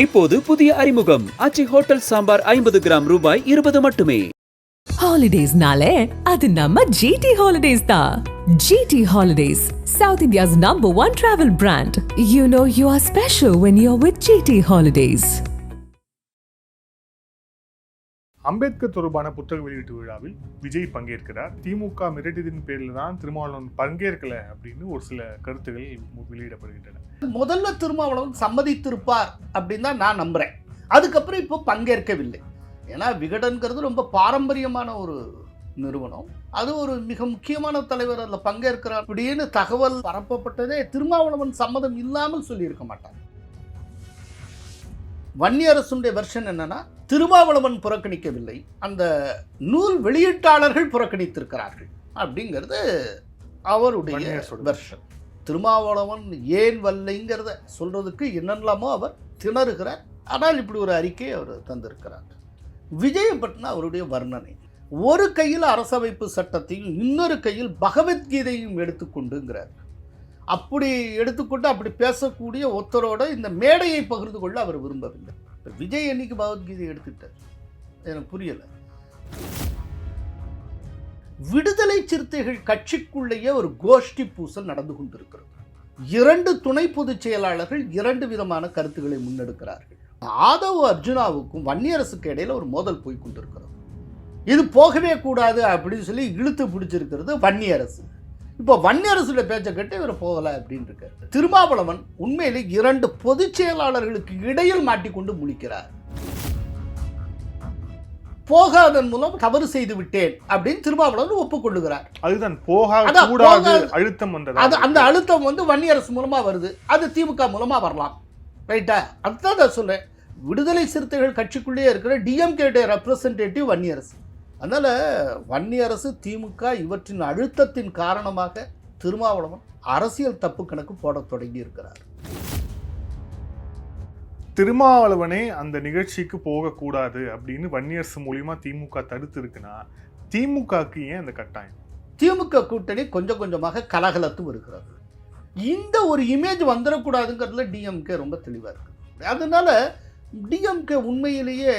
இப்போது புதிய அறிமுகம் ஆச்சி ஹோட்டல் சாம்பார் 50 கிராம் ரூபாய் 20 மட்டுமே. Holidays-nale, adu namma GT Holidays da. GT Holidays, South India's #1 travel brand. You know you are special when you're with GT Holidays. Ambedkar தொடர்பான புத்தக வெளியீட்டு விழாவில் விஜய் பங்கேற்கிறார். திமுக மிரட்டியதின் பேரில் தான் திருமாவளவன் பங்கேற்கல அப்படின்னு ஒரு சில கருத்துகள் வெளியிடப்படுகின்றன. முதல்ல திருமாவளவன் சம்மதித்திருப்பார் அப்படின்னு தான் நான் நம்புறேன். அதுக்கப்புறம் இப்போ பங்கேற்கவில்லை. ஏன்னா விகடன்கிறது ரொம்ப பாரம்பரியமான ஒரு நிறுவனம். அது ஒரு மிக முக்கியமான தலைவர் அதில் பங்கேற்கிறார் அப்படின்னு தகவல் பரப்பப்பட்டதே திருமாவளவன் சம்மதம் இல்லாமல் சொல்லியிருக்க மாட்டார். வன்னியரசுடைய வெர்ஷன் என்னன்னா, திருமாவளவன் புறக்கணிக்கவில்லை, அந்த நூல் வெளியீட்டாளர்கள் புறக்கணித்திருக்கிறார்கள் அப்படிங்கிறது அவருடைய வெர்ஷன். திருமாவளவன் ஏன் வரலைங்கிறத சொல்றதுக்கு என்னெல்லாமோ அவர் திணறுகிறார். ஆனால் இப்படி ஒரு அறிக்கையை அவர் தந்திருக்கிறார். விஜயை பற்றின அவருடைய வர்ணனை, ஒரு கையில் அரசமைப்பு சட்டத்தையும் இன்னொரு கையில் பகவத்கீதையும் எடுத்துக்கொண்டுங்கிறார். அப்படி எடுத்துக்கொண்டு அப்படி பேசக்கூடிய ஒருத்தரோட இந்த மேடையை பகிர்ந்து கொள்ள அவர் விரும்பவில்லை. விஜய் என்னைக்கு பகவத்கீதை எடுத்துட்டார் எனக்கு புரியல. விடுதலை சிறுத்தைகள் கட்சிக்குள்ளேயே ஒரு கோஷ்டி பூசல் நடந்து கொண்டிருக்கிறது. 2 துணை பொதுச் செயலாளர்கள் 2 விதமான கருத்துக்களை முன்னெடுக்கிறார்கள். ஆதவ் அர்ஜுனாவுக்கும் வன்னியரசுக்கு இடையில ஒரு மோதல் போய் கொண்டிருக்கிறது. இது போகவே கூடாது அப்படின்னு சொல்லி இழுத்து பிடிச்சிருக்கிறது வன்னியரசு. இப்போ வன்னியரசுடைய பேச்சை கேட்டு இவர் போகலை அப்படின்னு இருக்கார். திருமாவளவன் உண்மையிலே 2 பொதுச் செயலாளர்களுக்கு இடையில் மாட்டிக்கொண்டு முழிக்கிறார். போகாதன் மூலம் தவறு செய்து விட்டேன் அப்படின்னு திருமாவளவன் ஒப்புக்கொள்ளுகிறார். அதுதான் போகாத அழுத்தம் வந்தது. அந்த அழுத்தம் வன்னியரசு மூலமா வருது, அது திமுக மூலமா வரலாம். ரைட்டா? அதுதான் சொல்றேன். விடுதலை சிறுத்தைகள் கட்சிக்குள்ளேயே இருக்கிற டிஎம்கே ரெப்ரசன்டேட்டிவ் வன்னியரசு. அதனால் வன்னியரசு திமுக இவற்றின் அழுத்தத்தின் காரணமாக திருமாவளவன் அரசியல் தப்பு கணக்கு போட தொடங்கி இருக்கிறார். திருமாவளவனே அந்த நிகழ்ச்சிக்கு போகக்கூடாது அப்படின்னு வன்னியரசு மூலியமா திமுக தடுத்து இருக்குன்னா, திமுகக்கு ஏன் அந்த கட்டாயம்? திமுக கூட்டணி கொஞ்சம் கொஞ்சமாக கலகலத்து வருகிறது. இந்த ஒரு இமேஜ் வந்துடக்கூடாதுங்கிறதுல டிஎம்கே ரொம்ப தெளிவாக இருக்கு. அதனால டிஎம்கே உண்மையிலேயே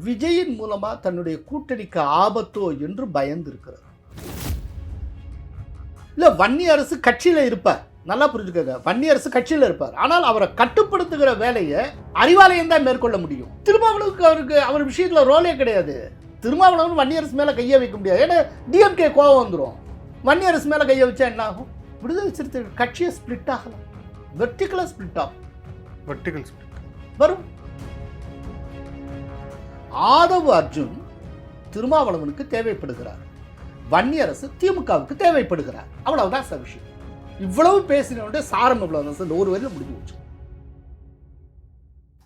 விஜயின் மூலமா தன்னுடைய கூட்டணிக்கு ஆபத்தோ என்று பயந்து இருக்கிறார். இல்ல, வன்னியரசு கட்சியில இருப்பார், நல்லா புரிஞ்சுக்கங்க, வன்னியரசு கட்சியில இருப்பார். ஆனால் அவரை கட்டுப்படுத்துகிற வேலையை அறிவாலயம் தான் மேற்கொள்ள முடியும். திருமாவளவுக்கு அவர் விஷயத்துல ரோலே கிடையாது. திருமாவளவன் வன்னியரசு மேல கையை வைக்க முடியாது. ஏன்னா டிஎம்கே கோபம் வந்துடும். வன்னியரசு மேல கையை வச்சா என்ன ஆகும்? விடுதலை சிறுத்தைகள் கட்சியை ஸ்பிளிட் ஆகலாம். வெர்டிகலா ஸ்பிளிட் ஆகும். வெர்டிகல் ஸ்பிளிட் வரும். ஆதவ் அர்ஜுன் திருமாவளவனுக்கு தேவைப்படுகிறார், வன்னியரசு திமுகவுக்கு தேவைப்படுகிறார். அவ்வளவுதான் சார் விஷயம். இவ்வளவு பேசினோட சாரம் இவ்வளவு இந்த ஒரு வரையில முடிஞ்சு போச்சு.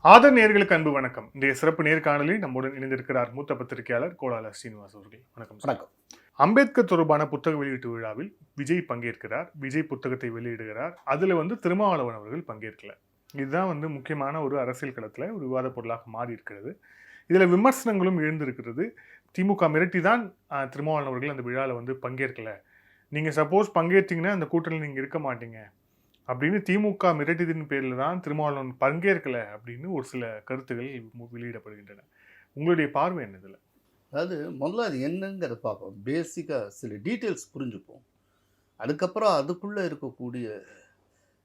ஆதர் நேயர்களுக்கு அன்பு வணக்கம். இன்றைய சிறப்பு நேர்காணலில் நம்முடன் இணைந்திருக்கிறார் மூத்த பத்திரிகையாளர் கோலால ஸ்ரீனிவாஸ் அவர்கள். வணக்கம். வணக்கம். அம்பேத்கர் தொடர்பான புத்தக வெளியீட்டு விழாவில் விஜய் பங்கேற்கிறார். விஜய் புத்தகத்தை வெளியிடுகிறார். அதுல திருமாவளவன் அவர்கள் பங்கேற்கல. இதுதான் முக்கியமான ஒரு அரசியல் களத்துல ஒரு விவாத பொருளாக மாறி இருக்கிறது. இதில் விமர்சனங்களும் எழுந்திருக்கிறது. திமுக மிரட்டி தான் திருமாவளவன் அவர்கள் அந்த விழாவில் பங்கேற்கலை, நீங்கள் சப்போஸ் பங்கேற்றீங்கன்னா அந்த கூட்டணியில் நீங்கள் இருக்க மாட்டீங்க அப்படின்னு திமுக மிரட்டியதின் பேரில் தான் திருமாவளவன் பங்கேற்கலை அப்படின்னு ஒரு சில கருத்துகள் வெளியிடப்படுகின்றன. உங்களுடைய பார்வை என்ன இதில்? அதாவது முதல்ல அது என்னங்கிறத பார்ப்போம். பேசிக்காக சில டீட்டெயில்ஸ் புரிஞ்சுப்போம். அதுக்கப்புறம் அதுக்குள்ளே இருக்கக்கூடிய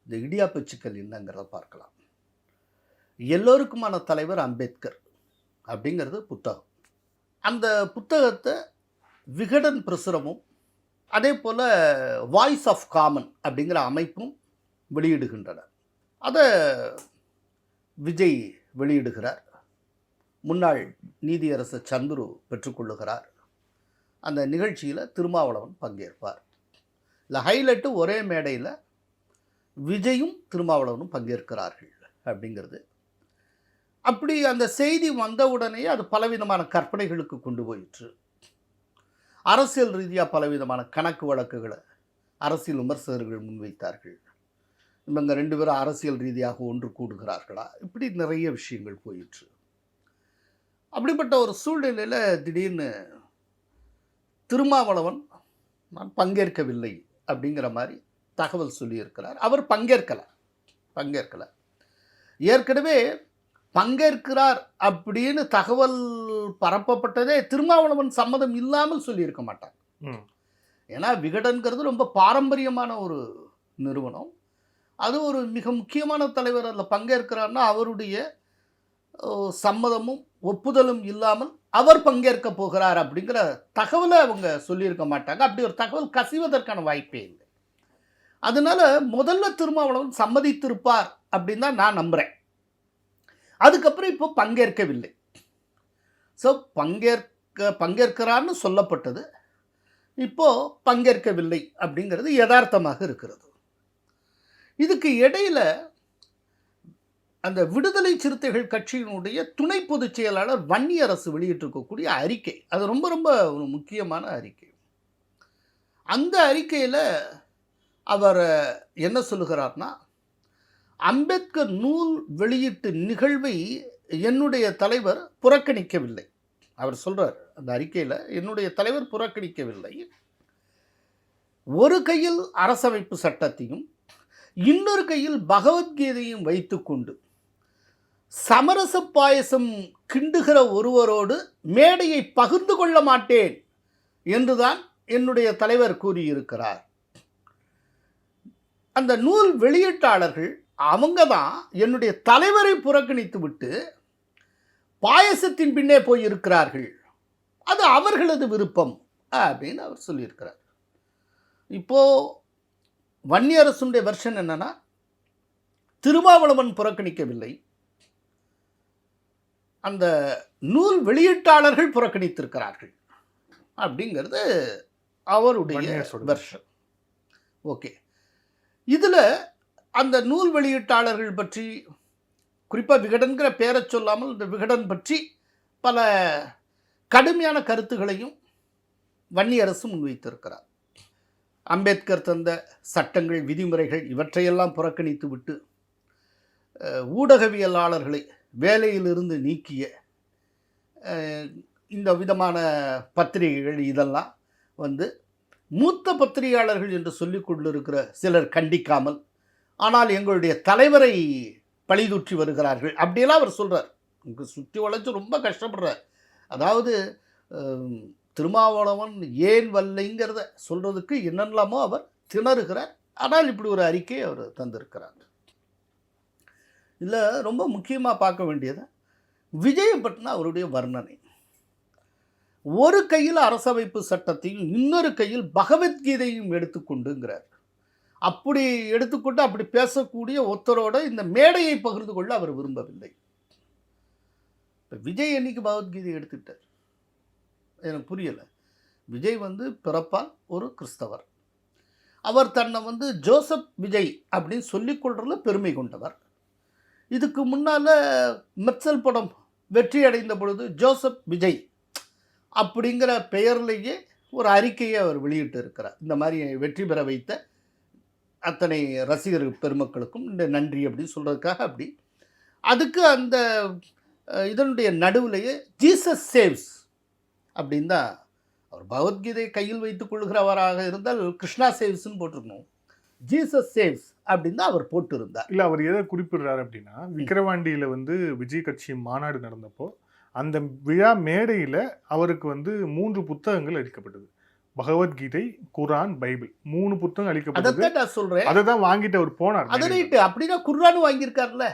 இந்த இடியாப்ப சிக்கல் என்னங்கிறத பார்க்கலாம். எல்லோருக்குமான தலைவர் அம்பேத்கர் அப்படிங்கிறது புத்தகம். அந்த புத்தகத்தை விகடன் பிரசுரமும் அதே போல் வாய்ஸ் ஆஃப் காமன் அப்படிங்கிற அமைப்பும் வெளியிடுகின்றன. அதை விஜய் வெளியிடுகிறார். முன்னாள் நீதியரசர் சந்துரு பெற்றுக்கொள்ளுகிறார். அந்த நிகழ்ச்சியில் திருமாவளவன் பங்கேற்பார். இல்லை, ஹைலைட்டு ஒரே மேடையில் விஜயும் திருமாவளவனும் பங்கேற்கிறார்கள் அப்படிங்கிறது. அப்படி அந்த செய்தி வந்தவுடனே அது பலவிதமான கற்பனைகளுக்கு கொண்டு போயிற்று. அரசியல் ரீதியாக பலவிதமான கணக்கு வழக்குகளை அரசியல் விமர்சகர்கள் முன்வைத்தார்கள். இவங்க 2 பேரும் அரசியல் ரீதியாக ஒன்று கூடுகிறார்களா, இப்படி நிறைய விஷயங்கள் போயிற்று. அப்படிப்பட்ட ஒரு சூழ்நிலையில் திடீர்னு திருமாவளவன் நான் பங்கேற்கவில்லை அப்படிங்கிற மாதிரி தகவல் சொல்லியிருக்கிறார். அவர் பங்கேற்கலை. ஏற்கனவே பங்கேற்கிறார் அப்படின்னு தகவல் பரப்பப்பட்டதே திருமாவளவன் சம்மதம் இல்லாமல் சொல்லியிருக்க மாட்டார். ஏன்னா விகடன்கிறது ரொம்ப பாரம்பரியமான ஒரு நிறுவனம். அது ஒரு மிக முக்கியமான தலைவர் அதில் பங்கேற்கிறார்னா அவருடைய சம்மதமும் ஒப்புதலும் இல்லாமல் அவர் பங்கேற்க போகிறார் அப்படிங்கிற தகவலை அவங்க சொல்லியிருக்க மாட்டாங்க. அப்படி ஒரு தகவல் கசிவதற்கான வாய்ப்பே இல்லை. அதனால முதல்ல திருமாவளவன் சம்மதித்திருப்பார் அப்படின்னு தான் நான் நம்புகிறேன். அதுக்கப்புறம் இப்போ பங்கேற்கவில்லை. ஸோ பங்கேற்கிறான்னு சொல்லப்பட்டது, இப்போ பங்கேற்கவில்லை அப்படிங்கிறது யதார்த்தமாக இருக்கிறது. இதுக்கு இடையில அந்த விடுதலை சிறுத்தைகள் கட்சியினுடைய துணை பொதுச் செயலாளர் வன்னியரசு வெளியிட்டிருக்கக்கூடிய அறிக்கை, அது ரொம்ப ரொம்ப ஒரு முக்கியமான அறிக்கை. அந்த அறிக்கையில் அவர் என்ன சொல்லுகிறார்னா, அம்பேத்கர் நூல் வெளியீட்டு நிகழ்வை என்னுடைய தலைவர் புறக்கணிக்கவில்லை. அவர் சொல்றார் அந்த அறிக்கையில், என்னுடைய தலைவர் புறக்கணிக்கவில்லை. ஒரு கையில் அரசமைப்பு சட்டத்தையும் இன்னொரு கையில் பகவத்கீதையும் வைத்துக்கொண்டு சமரச பாயசம் கிண்டுகிற ஒருவரோடு மேடையை பகிர்ந்து கொள்ள மாட்டேன் என்றுதான் என்னுடைய தலைவர் கூறியிருக்கிறார். அந்த நூல் வெளியீட்டாளர்கள் அவங்க தான் என்னுடைய தலைவரை புறக்கணித்து விட்டு பாயசத்தின் பின்னே போய் இருக்கிறார்கள், அது அவர்களது விருப்பம் அப்படின்னு அவர் சொல்லியிருக்கிறார். இப்போ வன்னியரசுடைய வெர்ஷன் என்னன்னா, திருமாவளவன் புறக்கணிக்கவில்லை, அந்த நூல் வெளியீட்டாளர்கள் புறக்கணித்திருக்கிறார்கள் அப்படிங்கிறது அவருடைய வெர்ஷன். ஓகே, இதில் அந்த நூல் வெளியீட்டாளர்கள் பற்றி குறிப்பாக விகடன்கிற பேரை சொல்லாமல் இந்த விகடன் பற்றி பல கடுமையான கருத்துகளையும் வன்னியரசு முன்வைத்திருக்கிறார். அம்பேத்கர் தந்த சட்டங்கள், விதிமுறைகள் இவற்றையெல்லாம் புறக்கணித்து விட்டு ஊடகவியலாளர்களை வேலையிலிருந்து நீக்கிய இந்த விதமான பத்திரிகைகள் இதெல்லாம் மூத்த பத்திரிகையாளர்கள் என்று சொல்லிக் கொண்டிருக்கிற சிலர் கண்டிக்காமல், ஆனால் எங்களுடைய தலைவரை பழிதூற்றி வருகிறார்கள் அப்படியெல்லாம் அவர் சொல்கிறார். சுற்றி வளைச்சு ரொம்ப கஷ்டப்படுறார். அதாவது திருமாவளவன் ஏன் வரலைங்கிறத சொல்கிறதுக்கு என்னெல்லாமோ அவர் திணறுகிறார். ஆனால் இப்படி ஒரு அறிக்கையை அவர் தந்திருக்கிறார். இதில் ரொம்ப முக்கியமாக பார்க்க வேண்டியது விஜயை பற்றின அவருடைய வர்ணனை. ஒரு கையில் அரசமைப்பு சட்டத்தையும் இன்னொரு கையில் பகவத்கீதையும் எடுத்துக்கொண்டுங்கிறார். அப்படி எடுத்துக்கொண்டு அப்படி பேசக்கூடிய ஒருத்தரோட இந்த மேடையை பகிர்ந்து கொள்ள அவர் விரும்பவில்லை. இப்போ விஜய் என்னைக்கு பகவத்கீதை எடுத்துட்டார் எனக்கு புரியலை. விஜய் பிறப்பால் ஒரு கிறிஸ்தவர். அவர் தன்னை ஜோசப் விஜய் அப்படின்னு சொல்லிக்கொள்றதுல பெருமை கொண்டவர். இதுக்கு முன்னால் மெர்சல் படம் வெற்றி அடைந்த பொழுது ஜோசப் விஜய் அப்படிங்கிற பெயர்லேயே ஒரு அறிக்கையை அவர் வெளியிட்டு இருக்கிறார். இந்த மாதிரி வெற்றி பெற வைத்த அத்தனை ரசிகர் பெருமக்களுக்கும் இந்த நன்றி அப்படின்னு சொல்கிறதுக்காக அப்படி. அதுக்கு அந்த இதனுடைய நடுவிலேயே ஜீசஸ் சேவ்ஸ் அப்படின்னு தான் அவர் பகவத்கீதை கையில் வைத்துக் கொள்கிறவராக இருந்தால் கிருஷ்ணா சேவ்ஸ்ன்னு போட்டிருக்கணும். ஜீசஸ் சேவ்ஸ் அப்படின்னு தான் அவர் போட்டிருந்தார். இல்லை, அவர் எதை குறிப்பிடுறாரு அப்படின்னா, விக்கிரவாண்டியில் விஜய் கட்சி மாநாடு நடந்தப்போ அந்த விழா மேடையில் அவருக்கு 3 புத்தகங்கள் அளிக்கப்பட்டது. பகவத்கீதை, குரான், பைபிள் 3 புத்தகம் அளிக்கப்பட்டது. அதைத்தான் நான் சொல்றேன். அதை தான் வாங்கிட்டு அவர் போனார். அதை ரைட்டு. அப்படின்னா குரான் வாங்கியிருக்காருல்ல.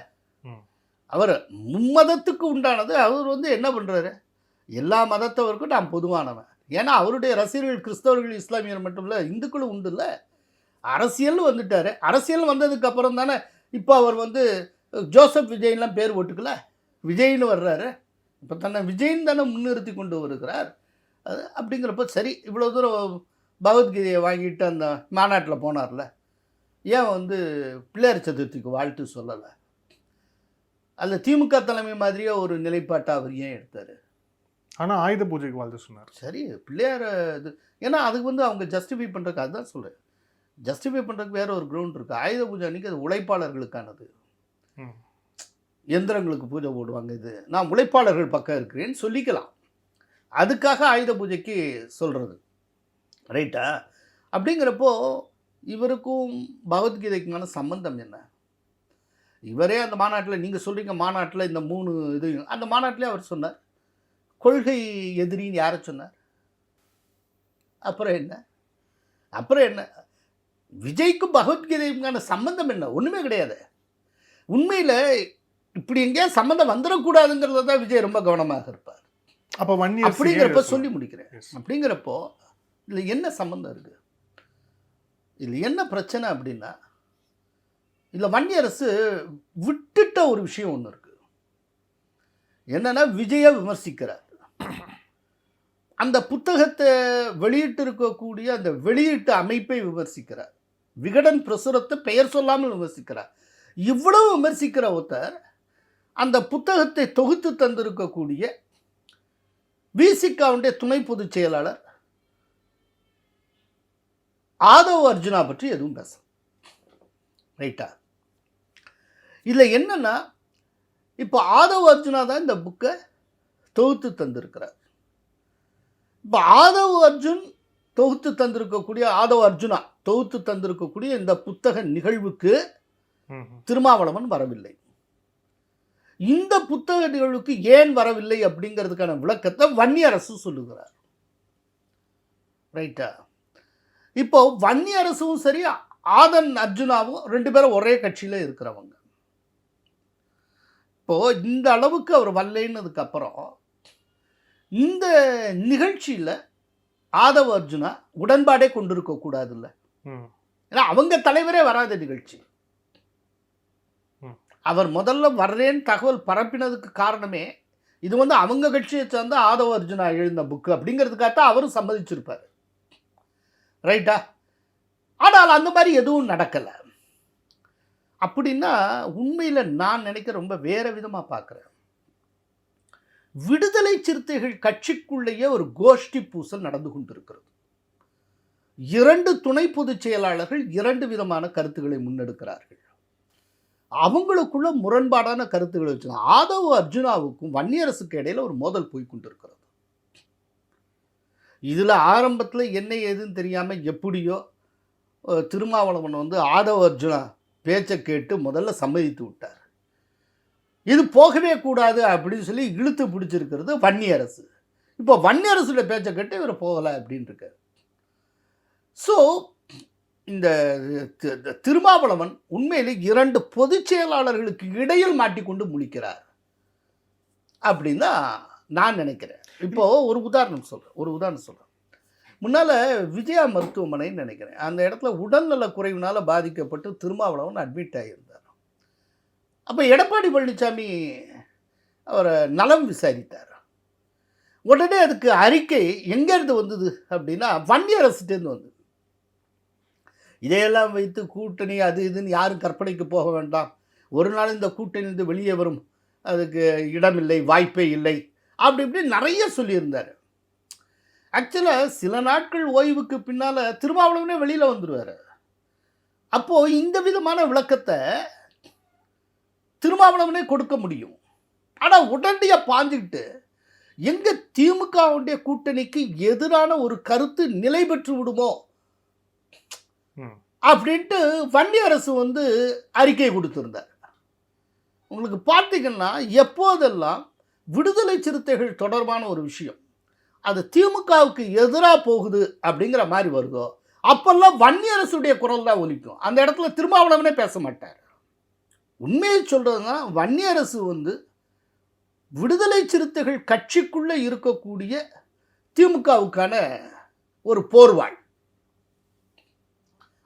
அவர் மும்மதத்துக்கு உண்டானது. அவர் என்ன பண்றாரு, எல்லா மதத்தவருக்கும் நான் பொதுவானவன். ஏன்னா அவருடைய ரசிகர்கள் கிறிஸ்தவர்கள், இஸ்லாமியர் மட்டும் இல்லை, இந்துக்களும் உண்டு இல்லை. அரசியல் வந்துட்டாரு. அரசியல் வந்ததுக்கு அப்புறம் தானே இப்போ அவர் ஜோசப் விஜய்லாம் பேர் போட்டுக்கல, விஜய்னு வர்றாரு. இப்போ தன்னை விஜய்னு தானே முன்னிறுத்தி கொண்டு வருகிறார். அது அப்படிங்கிறப்ப சரி, இவ்வளோ தூரம் பகவத்கீதையை வாங்கிட்டு அந்த மாநாட்டில் போனார்ல, ஏன் பிள்ளையார் சதுர்த்திக்கு வாழ்த்து சொல்லலை? அதில் திமுக தலைமை மாதிரியே ஒரு நிலைப்பாட்டை அவர் ஏன் எடுத்தார்? ஆனால் ஆயுத பூஜைக்கு வாழ்த்து சொன்னார். சரி, பிள்ளையார் இது ஏன்னா அதுக்கு அவங்க ஜஸ்டிஃபை பண்ணுறதுக்கு, அதுதான் சொல்கிறேன், ஜஸ்டிஃபை பண்ணுறதுக்கு வேறு ஒரு கிரவுண்ட் இருக்குது. ஆயுத பூஜை அன்றைக்கி அது உழைப்பாளர்களுக்கானது. எந்திரங்களுக்கு பூஜை போடுவாங்க. இது நான் உழைப்பாளர்கள் பக்கம் இருக்கிறேன்னு சொல்லிக்கலாம். அதுக்காக ஆயுத பூஜைக்கு சொல்கிறது ரைட்டா? அப்படிங்கிறப்போ இவருக்கும் பகவத்கீதைக்குமான சம்பந்தம் என்ன? இவரே அந்த மாநாட்டில், நீங்கள் சொல்கிறீங்க மாநாட்டில் இந்த 3 இது, அந்த மாநாட்டிலே அவர் சொன்னார், கொள்கை எதிரின்னு யாரை சொன்னார்? அப்புறம் என்ன? விஜய்க்கும் பகவத்கீதைக்குமான சம்பந்தம் என்ன? ஒன்றுமே கிடையாது. உண்மையில் இப்படி எங்கேயா சம்பந்தம் வந்துடக்கூடாதுங்கிறத தான் விஜய் ரொம்ப கவனமாக இருப்பார். அப்போ அப்படிங்கிறப்ப சொல்லி முடிக்கிறேன். அப்படிங்கிறப்போ இதில் என்ன சம்பந்தம் இருக்குது? இதில் என்ன பிரச்சனை அப்படின்னா, இதில் வன்னியரசு விட்டுட்ட ஒரு விஷயம் ஒன்று இருக்குது. என்னன்னா, விஜயை விமர்சிக்கிறார். அந்த புத்தகத்தை வெளியிட்டு இருக்கக்கூடிய அந்த வெளியீட்டு அமைப்பை விமர்சிக்கிறார். விகடன் பிரசுரத்தை பெயர் சொல்லாமல் விமர்சிக்கிறார். இவ்வளவு விமர்சிக்கிற ஒருத்தர் அந்த புத்தகத்தை தொகுத்து தந்திருக்கக்கூடிய விசிகாவுடைய துணை பொதுச் செயலாளர் ஆதவ் அர்ஜுனா பற்றி எதுவும் பேச ரைட்டா? இதில் என்னன்னா, இப்போ ஆதவ் அர்ஜுனா தான் இந்த புக்கை தொகுத்து தந்திருக்கிறார். இப்போ ஆதவ் அர்ஜுனா தொகுத்து தந்திருக்கக்கூடிய இந்த புத்தக நிகழ்வுக்கு திருமாவளவன் வரவில்லை. இந்த புத்தக நிகழ்வுக்கு ஏன் வரவில்லை அப்படிங்கிறதுக்கான விளக்கத்தை வன்னியரசு சொல்லுகிறார். ரைட்டா? இப்போ வன்னியரசும் சரி, ஆதன் அர்ஜுனாவும் 2 பேரும் ஒரே கட்சியில் இருக்கிறவங்க. இப்போ இந்த அளவுக்கு அவர் வரலைன்னதுக்கு அப்புறம் இந்த நிகழ்ச்சியில் ஆதவ் அர்ஜுனா உடன்பாடே கொண்டிருக்க கூடாதுல்ல. ஏன்னா அவங்க தலைவரே வராத நிகழ்ச்சி. அவர் முதல்ல வர்றேன்னு தகவல் பரப்பினதுக்கு காரணமே இது வந்து அவங்க கட்சியை சேர்ந்த ஆதவ் அர்ஜுனா எழுந்த புக்கு அப்படிங்கிறதுக்காகத்தான் அவரும் சம்மதிச்சிருப்பார். ரைட்டா? ஆனால் அந்த மாதிரி எதுவும் நடக்கலை. அப்படின்னா உண்மையில் நான் நினைக்கிற ரொம்ப வேற விதமாக பார்க்குறேன். விடுதலை சிறுத்தைகள் கட்சிக்குள்ளேயே ஒரு கோஷ்டி பூசல் நடந்து கொண்டிருக்கிறது. 2 துணை பொதுச் செயலாளர்கள் 2 விதமான கருத்துக்களை முன்னெடுக்கிறார்கள். அவங்களுக்குள்ள முரண்பாடான கருத்துக்களை வச்சு ஆதவ் அர்ஜுனாவுக்கும் வன்னியரசுக்கு இடையில ஒரு மோதல் போய் கொண்டிருக்கிறது. இதில் ஆரம்பத்தில் என்ன ஏதுன்னு தெரியாமல் எப்படியோ திருமாவளவன் வந்து ஆதவ் அர்ஜுனா பேச்சை கேட்டு முதல்ல சம்மதித்து விட்டார். இது போகவே கூடாது அப்படின்னு சொல்லி இழுத்து பிடிச்சிருக்கிறது வன்னியரசு. இப்போ வன்னியரசுடைய பேச்சை கேட்டு இவர் போகலை அப்படின்னு இருக்கார். ஸோ இந்த திருமாவளவன் உண்மையில் 2 பொதுச் செயலாளர்களுக்கு இடையில் மாட்டிக்கொண்டு முழிக்கிறார் அப்படின்னு தான் நான் நினைக்கிறேன். இப்போது ஒரு உதாரணம் சொல்கிறேன். முன்னால் விஜயா மருத்துவமனைன்னு நினைக்கிறேன், அந்த இடத்துல உடல்நல குறைவினால் பாதிக்கப்பட்டு திருமாவளவன் அட்மிட் ஆகியிருந்தார். அப்போ எடப்பாடி பழனிசாமி அவரை நலம் விசாரித்தார். உடனே அதுக்கு அறிக்கை எங்கேருந்து வந்தது அப்படின்னா வன்னியரசுட்டேருந்து வந்தது. இதையெல்லாம் வைத்து கூட்டணி அது இதுன்னு யாரும் கற்பனைக்கு போக வேண்டாம், ஒரு நாள் இந்த கூட்டணியிலிருந்து வெளியே வரும், அதுக்கு இடமில்லை, வாய்ப்பே இல்லை, அப்படி இப்படி நிறைய சொல்லியிருந்தார். ஆக்சுவலாக சில நாட்கள் ஓய்வுக்கு பின்னால் திருமாவளவனே வெளியில் வந்துடுவார். அப்போது இந்த விதமான விளக்கத்தை திருமாவளவனே கொடுக்க முடியும். ஆனால் உடனடியாக பாஞ்சுக்கிட்டு எங்கே திமுகவுடைய கூட்டணிக்கு எதிரான ஒரு கருத்து நிலை பெற்று விடுமோ அப்படின்ட்டு வன்னியரசு வந்து அறிக்கை கொடுத்திருந்தார். உங்களுக்கு பார்த்தீங்கன்னா எப்போதெல்லாம் விடுதலை சிறுத்தைகள் தொடர்பான ஒரு விஷயம் அது திமுகவுக்கு எதிராக போகுது அப்படிங்கிற மாதிரி வருதோ அப்பெல்லாம் வன்னியரசுடைய குரல் தான் ஒலிக்கும். அந்த இடத்துல திருமாவளவனே பேச மாட்டார். உண்மையை சொல்கிறதுனா வன்னியரசு வந்து விடுதலை சிறுத்தைகள் கட்சிக்குள்ளே இருக்கக்கூடிய திமுகவுக்கான ஒரு போர்வாள்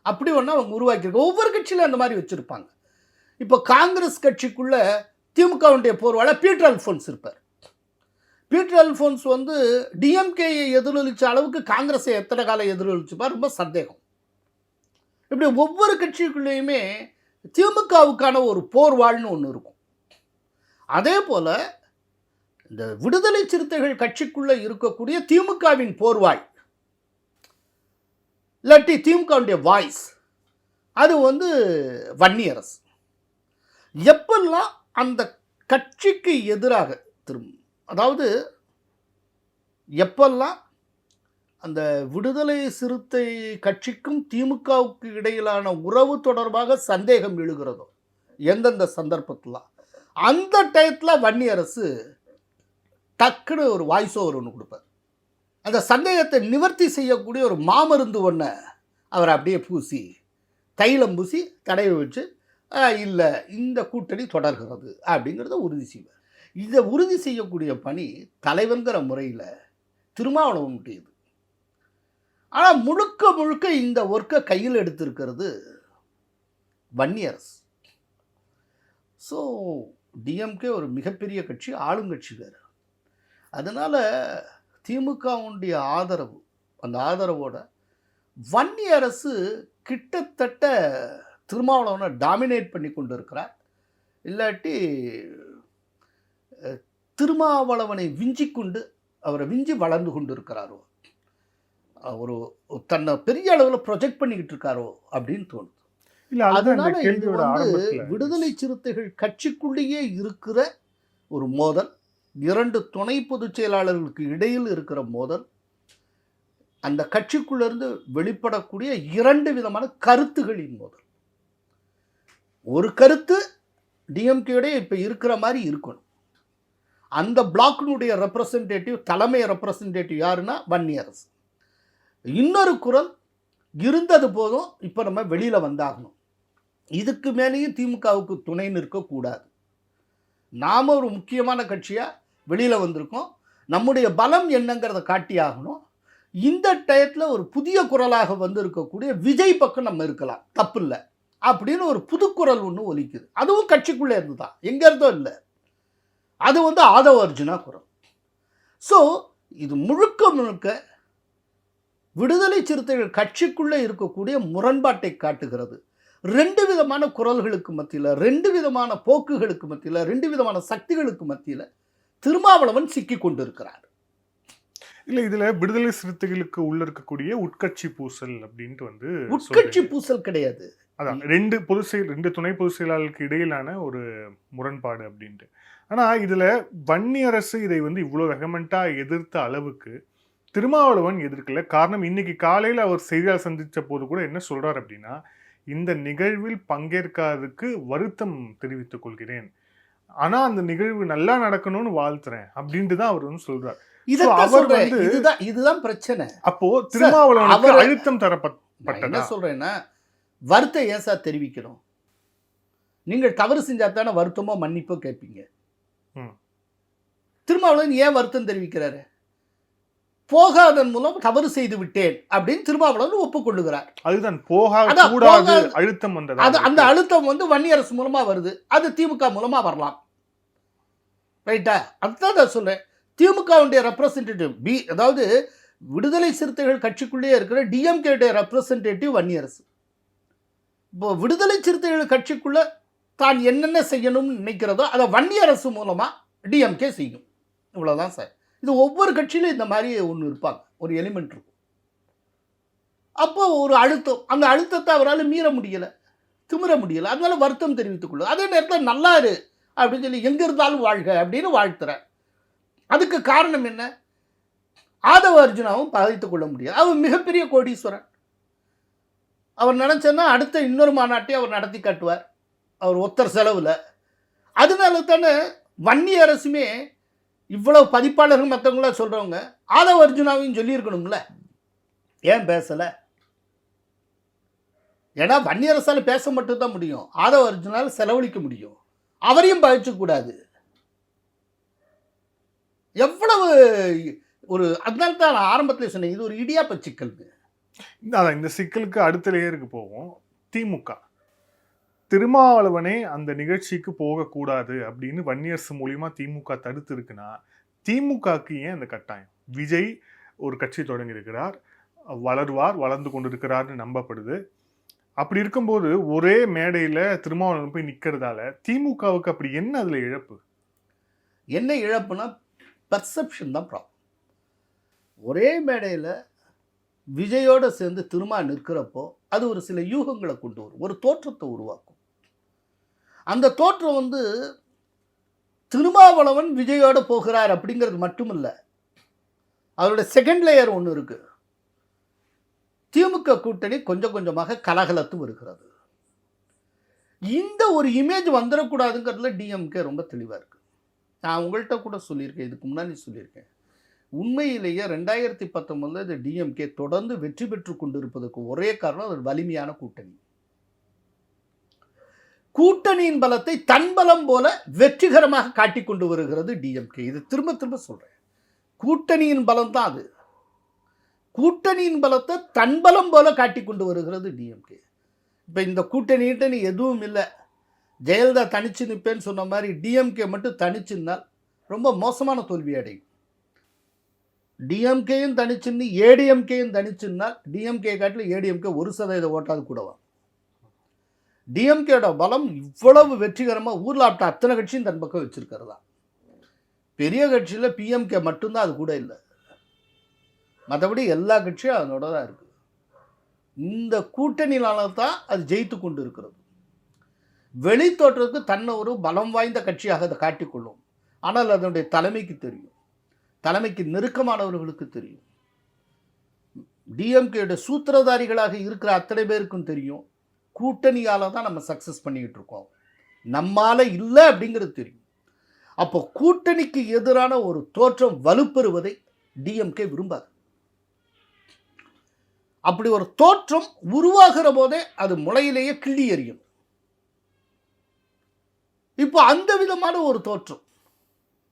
அப்படி ஒன்று அவங்க உருவாக்கியிருக்க. ஒவ்வொரு கட்சியிலும் அந்த மாதிரி வச்சுருப்பாங்க. இப்போ காங்கிரஸ் கட்சிக்குள்ளே திமுகவுடைய போர்வாளை பீட்டர் அல்ஃபோன்ஸ் இருப்பார். பீட்டர் அல்ஃபோன்ஸ் வந்து டிஎம்கேயை எதிரொலித்த அளவுக்கு காங்கிரஸை எத்தனை காலம் எதிரொலிச்சுப்பார், ரொம்ப சந்தேகம். இப்படி ஒவ்வொரு கட்சிக்குள்ளேயுமே திமுகவுக்கான ஒரு போர்வாள்னு ஒன்று இருக்கும். அதே போல் இந்த விடுதலை சிறுத்தைகள் கட்சிக்குள்ளே இருக்கக்கூடிய திமுகவின் போர்வாள் இல்லாட்டி திமுகவுடைய வாய்ஸ் அது வந்து வன்னியரசு. எப்பெல்லாம் அந்த கட்சிக்கு எதிராக திரும்பும், அதாவது எப்பெல்லாம் அந்த விடுதலை சிறுத்தை கட்சிக்கும் திமுகவுக்கு இடையிலான உறவு தொடர்பாக சந்தேகம் எழுகிறதோ, எந்தெந்த சந்தர்ப்பத்தில். அந்த டயத்தில் வன்னியரசு டக்குன்னு ஒரு வாய்ஸ் ஓவர் ஒன்று கொடுப்பார். அந்த சந்தேகத்தை நிவர்த்தி செய்யக்கூடிய ஒரு மாமருந்து ஒன்றை அவர் அப்படியே பூசி, தைலம் பூசி தடவை வச்சு, இல்லை இந்த கூட்டணி தொடர்கிறது அப்படிங்கிறத உறுதி செய்வார். இதை உறுதி செய்யக்கூடிய பணி தலைவங்கிற முறையில் திருமாவளவனுடையது. ஆனால் முழுக்க முழுக்க இந்த ஒர்க்கை கையில் எடுத்திருக்கிறது வன்னியரசு. ஸோ டிஎம்கே ஒரு மிகப்பெரிய கட்சி, ஆளுங்கட்சி வேறு. அதனால் திமுகவுடைய ஆதரவு, அந்த ஆதரவோட வன்னியரசு கிட்டத்தட்ட திருமாவளவனை டாமினேட் பண்ணி கொண்டு இருக்கிறார். இல்லாட்டி திருமாவளவனை விஞ்சி கொண்டு, அவரை விஞ்சி வளர்ந்து கொண்டு இருக்கிறாரோ, ஒரு தன்னை பெரிய அளவில் ப்ரொஜெக்ட் பண்ணிக்கிட்டு இருக்காரோ அப்படின்னு தோணுது. அதனால இது வந்து விடுதலை சிறுத்தைகள் கட்சிக்குள்ளேயே இருக்கிற ஒரு மோதல், 2 துணை பொதுச் செயலாளர்களுக்கு இடையில் இருக்கிற மோதல், அந்த கட்சிக்குள்ளிருந்து வெளிப்படக்கூடிய 2 விதமான கருத்துகளின் மோதல். ஒரு கருத்து டிஎம்கேயோட இப்போ இருக்கிற மாதிரி இருக்கணும். அந்த பிளாக்கினுடைய ரெப்ரசன்டேட்டிவ், தலைமை ரெப்ரசன்டேட்டிவ் யாருன்னா வன்னியரசு. இன்னொரு குரல் இருந்தது போதும், இப்போ நம்ம வெளியில் வந்தாகணும், இதுக்கு மேலேயும் திமுகவுக்கு துணை நிற்கக்கூடாது, நாம் ஒரு முக்கியமான கட்சியாக வெளியில் வந்திருக்கோம், நம்முடைய பலம் என்னங்கிறத காட்டி ஆகணும், இந்த டயத்தில் ஒரு புதிய குரலாக வந்து இருக்கக்கூடிய விஜய் பக்கம் நம்ம இருக்கலாம், தப்பு இல்லை அப்படின்னு ஒரு புதுக்குரல் ஒன்று ஒலிக்குது. அதுவும் கட்சிக்குள்ளே இருந்து தான், எங்கே இருந்தோ இல்லை. அது வந்து ஆதவ அர்ஜுனா குரல். ஸோ இது முழுக்க முழுக்க விடுதலை சிறுத்தைகள் கட்சிக்குள்ளே இருக்கக்கூடிய முரண்பாட்டை காட்டுகிறது. 2 விதமான குரல்களுக்கு மத்தியில், 2 விதமான போக்குகளுக்கு மத்தியில், 2 விதமான சக்திகளுக்கு மத்தியில் திருமாவளவன் சிக்கி கொண்டிருக்கிறார். இல்லை, இதில் விடுதலை சிறுத்தைகளுக்கு உள்ள இருக்கக்கூடிய உட்கட்சி பூசல் அப்படின்ட்டு வந்து உட்கட்சி பூசல் கிடையாது. அதான் 2 துணை பொதுச் செயலாளருக்கு இடையிலான ஒரு முரண்பாடு அப்படின்ட்டு. ஆனால் இதில் வன்னியரசு இதை வந்து இவ்வளோ வெகமெண்ட்டாக எதிர்த்த அளவுக்கு திருமாவளவன் எதிர்க்கல. காரணம், இன்னைக்கு காலையில் அவர் செய்தியாளர் சந்தித்த போது கூட என்ன சொல்கிறார் அப்படின்னா, இந்த நிகழ்வில் பங்கேற்காததுக்கு வருத்தம் தெரிவித்துக் கொள்கிறேன், ஆனால் அந்த நிகழ்வு நல்லா நடக்கணும்னு வாழ்த்துறேன் அப்படின்ட்டு தான் அவர் வந்து சொல்றார். இதுதான் பிரச்சனை. அப்போ திருமாவளவனுக்கு அழுத்தம் தரப்பட்டது. என்ன சொல்றேன்னா, வருத்தம் ஏன் சார் தெரிவிக்கணும்? நீங்கள் தவறு செஞ்சா தானே வருத்தமோ மன்னிப்போ கேட்பீங்க. திருமாவளவன் ஏன் வருத்தம் தெரிவிக்கிறாரு? போகாதன் மூலம் தவறு செய்து விட்டேன் அப்படின்னு திருமாவளவன் ஒப்புக்கொள்ளுகிறார். அதுதான் போகாத அழுத்தம் வந்தது. அந்த அழுத்தம் வந்து வன்னியரசு மூலமா வருது, அது திமுக மூலமா வரலாம். ரைட்டா? அதுதான் சொல்றேன். திமுகவுடைய ரெப்ரசன்டேட்டிவ் அதாவது விடுதலை சிறுத்தைகள் கட்சிக்குள்ளேயே இருக்கிற டிஎம்கே ரெப்ரசன்டேட்டிவ் வன்னியரசு. இப்போ விடுதலை சிறுத்தைகள் கட்சிக்குள்ள தான் என்னென்ன செய்யணும்னு நினைக்கிறதோ அதை வன்னியரசு மூலமா டிஎம்கே செய்யும். இவ்வளவுதான் சார். இது ஒவ்வொரு கட்சியிலும் இந்த மாதிரி ஒன்று இருப்பாங்க, ஒரு எலிமெண்ட் இருக்கும். அப்போ ஒரு அழுத்தம், அந்த அழுத்தத்தை அவரால் மீற முடியலை, திமிர முடியலை, அதனால வருத்தம் தெரிவித்துக் கொள்ளும். அதே நேரத்தில் நல்லா இரு அப்படின்னு சொல்லி எங்கே இருந்தாலும் வாழ்க அப்படின்னு வாழ்த்துறேன். அதுக்கு காரணம் என்ன? ஆதவ அர்ஜுனாவும் பகைத்துக் கொள்ள முடியாது. அவர் மிகப்பெரிய கோடீஸ்வரன். அவர் நினைச்சேன்னா அடுத்த இன்னொரு மாநாட்டை அவர் நடத்தி காட்டுவார், அவர் ஒத்தர் செலவில். அதனால தானே வன்னியரசுமே இவ்வளவு பதிப்பாளர்கள் மற்றவங்களாம் சொல்கிறவங்க ஆதவ அர்ஜுனாவையும் சொல்லியிருக்கணும்ல, ஏன் பேசலை? ஏன்னா வன்னியரசால் பேச மட்டும்தான் முடியும், ஆதவ அர்ஜுனால் செலவழிக்க முடியும். அவரையும் பகிச்சக்கூடாது. எவ்வளவு ஒரு, அதனால தான் நான் ஆரம்பத்தில் சொன்னேன், இது ஒரு இடியாப்ப சிக்கல். இந்த சிக்கலுக்கு அடுத்த லேயருக்கு போவோம். திமுக திருமாவளவனே அந்த நிகழ்ச்சிக்கு போகக்கூடாது அப்படின்னு வன்னியரசு மூலியமா திமுக தடுத்து இருக்குன்னா, திமுகக்கு ஏன் அந்த கட்டாயம்? விஜய் ஒரு கட்சி தொடங்கி இருக்கிறார், வளர்ந்து கொண்டிருக்கிறார்னு நம்பப்படுது. அப்படி இருக்கும்போது ஒரே மேடையில் திருமாவளவன் போய் நிற்கிறதால திமுகவுக்கு அப்படி என்ன அதில் இழப்பு? என்ன இழப்புனா பர்செப்ஷன் தான் ப்ராப்ளம். ஒரே மேடையில் விஜயோடு சேர்ந்து திருமா நிற்கிறப்போ அது ஒரு சில யூகங்களை கொண்டு வரும், ஒரு தோற்றத்தை உருவாக்கும். அந்த தோற்றம் வந்து திருமாவளவன் விஜயோடு போகிறார் அப்படிங்கிறது மட்டுமில்லை, அவருடைய செகண்ட் லேயர் ஒன்று இருக்கு. திமுக கூட்டணி கொஞ்சம் கொஞ்சமாக கலகலத்து வருகிறது. இந்த ஒரு இமேஜ் வந்துடக்கூடாதுங்கிறதுல டிஎம்கே ரொம்ப தெளிவாக இருக்குது. நான் உங்கள்கிட்ட கூட சொல்லியிருக்கேன், இதுக்கு முன்னாடி சொல்லியிருக்கேன். உண்மையிலேயே 2019 இது டிஎம்கே தொடர்ந்து வெற்றி பெற்று கொண்டிருப்பதற்கு ஒரே காரணம் அது வலிமையான கூட்டணி. கூட்டணியின் பலத்தை தன்பலம் போல வெற்றிகரமாக காட்டிக் கொண்டு வருகிறது டிஎம்கே. இது திரும்ப திரும்ப சொல்றேன், கூட்டணியின் பலம் தான் அது. கூட்டணியின் பலத்தை தன்பலம் போல காட்டிக் கொண்டு வருகிறது டிஎம்கே. இப்போ இந்த கூட்டணி எதுவும் இல்லை, ஜெயலலிதா தனிச்சு நிற்பேன்னு சொன்ன மாதிரி டிஎம்கே மட்டும் தனிச்சுன்னால் ரொம்ப மோசமான தோல்வி அடையும். டிஎம்கேயும் தனிச்சுன்னு ஏடிஎம்கேயும் தனிச்சுன்னால் டிஎம்கே காட்டில் ஏடிஎம்கே 1% ஓட்டாது கூடவா. டிஎம்கேட பலம் இவ்வளவு வெற்றிகரமாக ஊரில் ஆப்ட அத்தனை கட்சியும் தன் பக்கம் வச்சிருக்கிறதா. பெரிய கட்சியில் பிஎம்கே மட்டும்தான், அது கூட இல்லை. மற்றபடி எல்லா கட்சியும் அதனோட தான் இருக்குது. இந்த கூட்டணியினால தான் அது ஜெயித்து கொண்டு இருக்கிறது. வெளி தோற்றத்துக்கு தன்னை ஒரு பலம் வாய்ந்த கட்சியாக அதை காட்டிக்கொள்ளும். ஆனால் அதனுடைய தலைமைக்கு தெரியும், தலைமைக்கு நெருக்கமானவர்களுக்கு தெரியும், டிஎம்கேட சூத்திரதாரிகளாக இருக்கிற அத்தனை பேருக்கும் தெரியும், கூட்டணியால் தான் நம்ம சக்ஸஸ் பண்ணிக்கிட்டு இருக்கோம், நம்மால இல்லை அப்படிங்கிறது தெரியும். அப்போ கூட்டணிக்கு எதிரான ஒரு தோற்றம் வலுப்பெறுவதை டிஎம்கே விரும்பாது. அப்படி ஒரு தோற்றம் உருவாகிற போதே அது முளையிலேயே கிள்ளி எறியும். இப்போ அந்த விதமான ஒரு தோற்றம்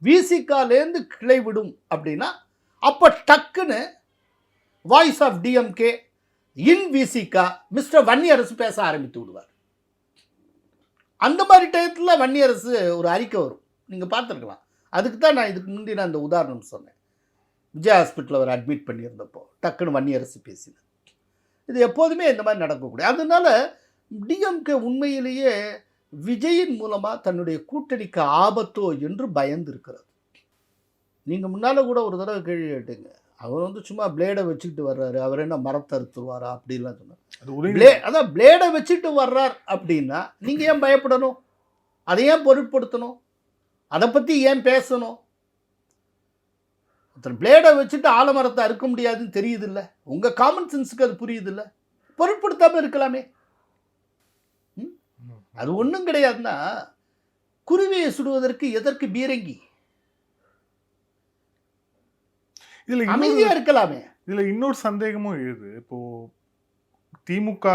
விசிகாலேருந்து கிளை விடும் அப்படின்னா அப்போ டக்குன்னு voice of DMK in Visika mister Vanniyarasu பேச ஆரம்பித்து விடுவார். அந்த மாதிரி டயத்தில் வன்னியரசு ஒரு அறிக்கை வரும், நீங்கள் பார்த்துருக்கலாம். அதுக்கு தான் நான் இதுக்கு முந்தி நான் இந்த உதாரணம் சொன்னேன். விஜய் ஹாஸ்பிட்டலில் அவர் அட்மிட் பண்ணியிருந்தப்போ டக்குன்னு வன்னியரசு பேசினார். இது எப்போதுமே இந்த மாதிரி நடக்கக்கூடிய. அதனால டிஎம்கே உண்மையிலேயே விஜயின் மூலமாக தன்னுடைய கூட்டணிக்கு ஆபத்தோ என்று பயந்து இருக்கிறது. நீங்கள் முன்னால் கூட ஒரு தடவை கேள்வி கேட்டீங்க, அவர் வந்து சும்மா பிளேடை வச்சுக்கிட்டு வர்றாரு, அவர் என்ன மரத்தை அறுத்துருவாரா அப்படின்லாம் சொன்னார். அதான் பிளேடை வச்சுட்டு வர்றார் அப்படின்னா நீங்கள் ஏன் பயப்படணும், அதை ஏன் பொருட்படுத்தணும், அதை பற்றி ஏன் பேசணும்? பிளேடை வச்சுட்டு ஆலமரத்தை அறுக்க முடியாதுன்னு தெரியுது இல்லை, உங்கள் காமன் சென்ஸுக்கு அது புரியுது இல்லை, பொருட்படுத்தாமல் இருக்கலாமே. அது ஒன்றும் கிடையாதுன்னா குருவியை சுடுவதற்கு எதற்கு பீரங்கி, இதுல அமைதியா இருக்கலாமே. இதுல இன்னொரு சந்தேகமும் எழுது. இப்போ திமுக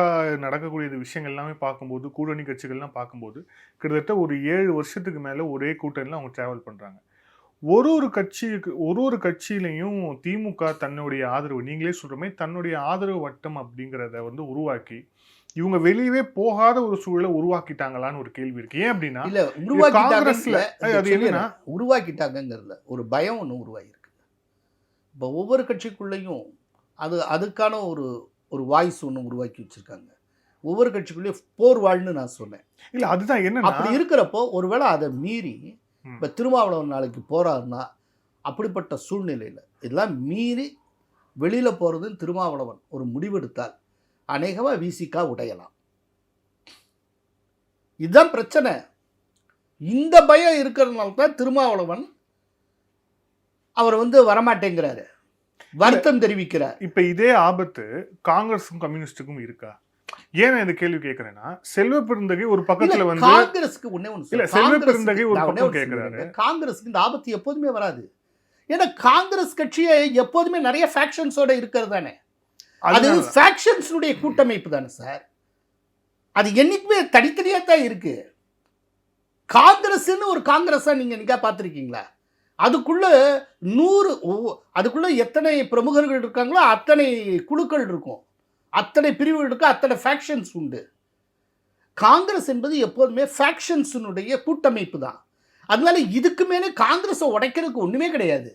நடக்கக்கூடிய விஷயங்கள் எல்லாமே பார்க்கும்போது, கூட்டணி கட்சிகள்லாம் பார்க்கும்போது கிட்டத்தட்ட ஒரு 7 வருஷத்துக்கு மேல ஒரே கூட்டணியில் அவங்க டிராவல் பண்றாங்க. ஒரு கட்சியிலையும் திமுக தன்னுடைய ஆதரவு, நீங்களே சொல்ற மாதிரி தன்னுடைய ஆதரவு வட்டம் அப்படிங்கிறத வந்து உருவாக்கி இவங்க வெளியவே போகாத ஒரு சூழலை உருவாக்கிட்டாங்களான்னு ஒரு கேள்வி இருக்கு. ஏன் அப்படின்னா இல்ல உருவாக்கிட்டாங்கிறதுல ஒரு பயம் ஒன்று உருவாகிருக்கு. இப்போ ஒவ்வொரு கட்சிக்குள்ளேயும் அதுக்கான ஒரு வாய்ஸ் ஒன்று உருவாக்கி வச்சிருக்காங்க. ஒவ்வொரு கட்சிக்குள்ளேயும் போர் வாழ்னு நான் சொன்னேன். இல்ல அதுதான் என்ன அப்படி இருக்கிறப்போ ஒருவேளை அதை மீறி இப்போ திருமாவளவன் நாளைக்கு போறாருன்னா அப்படிப்பட்ட சூழ்நிலையில் இதெல்லாம் மீறி வெளியில் போகிறதுன்னு திருமாவளவன் ஒரு முடிவெடுத்தால் அநேகமாக விசிகா உடையலாம். இதுதான் பிரச்சனை. இந்த பயம் இருக்கிறதுனால தான் திருமாவளவன் அவர் வந்து வரமாட்டேங்கிறாரு, வருத்தம் தெரிவிக்கிறார். இப்ப இதே ஆபத்து காங்கிரஸுக்கும் கம்யூனிஸ்டுக்கும் இருக்கா? ஏன் இந்த கேள்வி கேட்கிறேன்னா, செல்வ பெருந்தகை ஒரு பக்கத்துல வந்து காங்கிரஸுக்கு செல்வ பெருந்தகை ஒரு பக்கம் கேட்கிறாரு. காங்கிரஸுக்கு இந்த ஆபத்து எப்போதுமே வராது. ஏன்னா காங்கிரஸ் கட்சியை எப்போதுமே நிறைய ஃபேக்ஷன்ஸோட இருக்கிறது தானே, அது ஃபேக்ஷன்ஸுடைய கூட்டமைப்பு தானே சார். அது என்னைக்குமே தனித்தனியாக தான் இருக்கு. காங்கிரஸ்ன்னு ஒரு காங்கிரஸா நீங்க பார்த்துருக்கீங்களா? அதுக்குள்ள அதுக்குள்ள எத்தனை பிரமுகர்கள் இருக்காங்களோ அத்தனை குழுக்கள் இருக்கும், அத்தனை பிரிவுகள் இருக்கு, அத்தனை ஃபேக்ஷன்ஸ் உண்டு. காங்கிரஸ் என்பது எப்போதுமே ஃபேக்ஷன்ஸினுடைய கூட்டமைப்பு தான். அதனால இதுக்கு மேலே காங்கிரஸை உடைக்கிறதுக்கு ஒன்றுமே கிடையாது.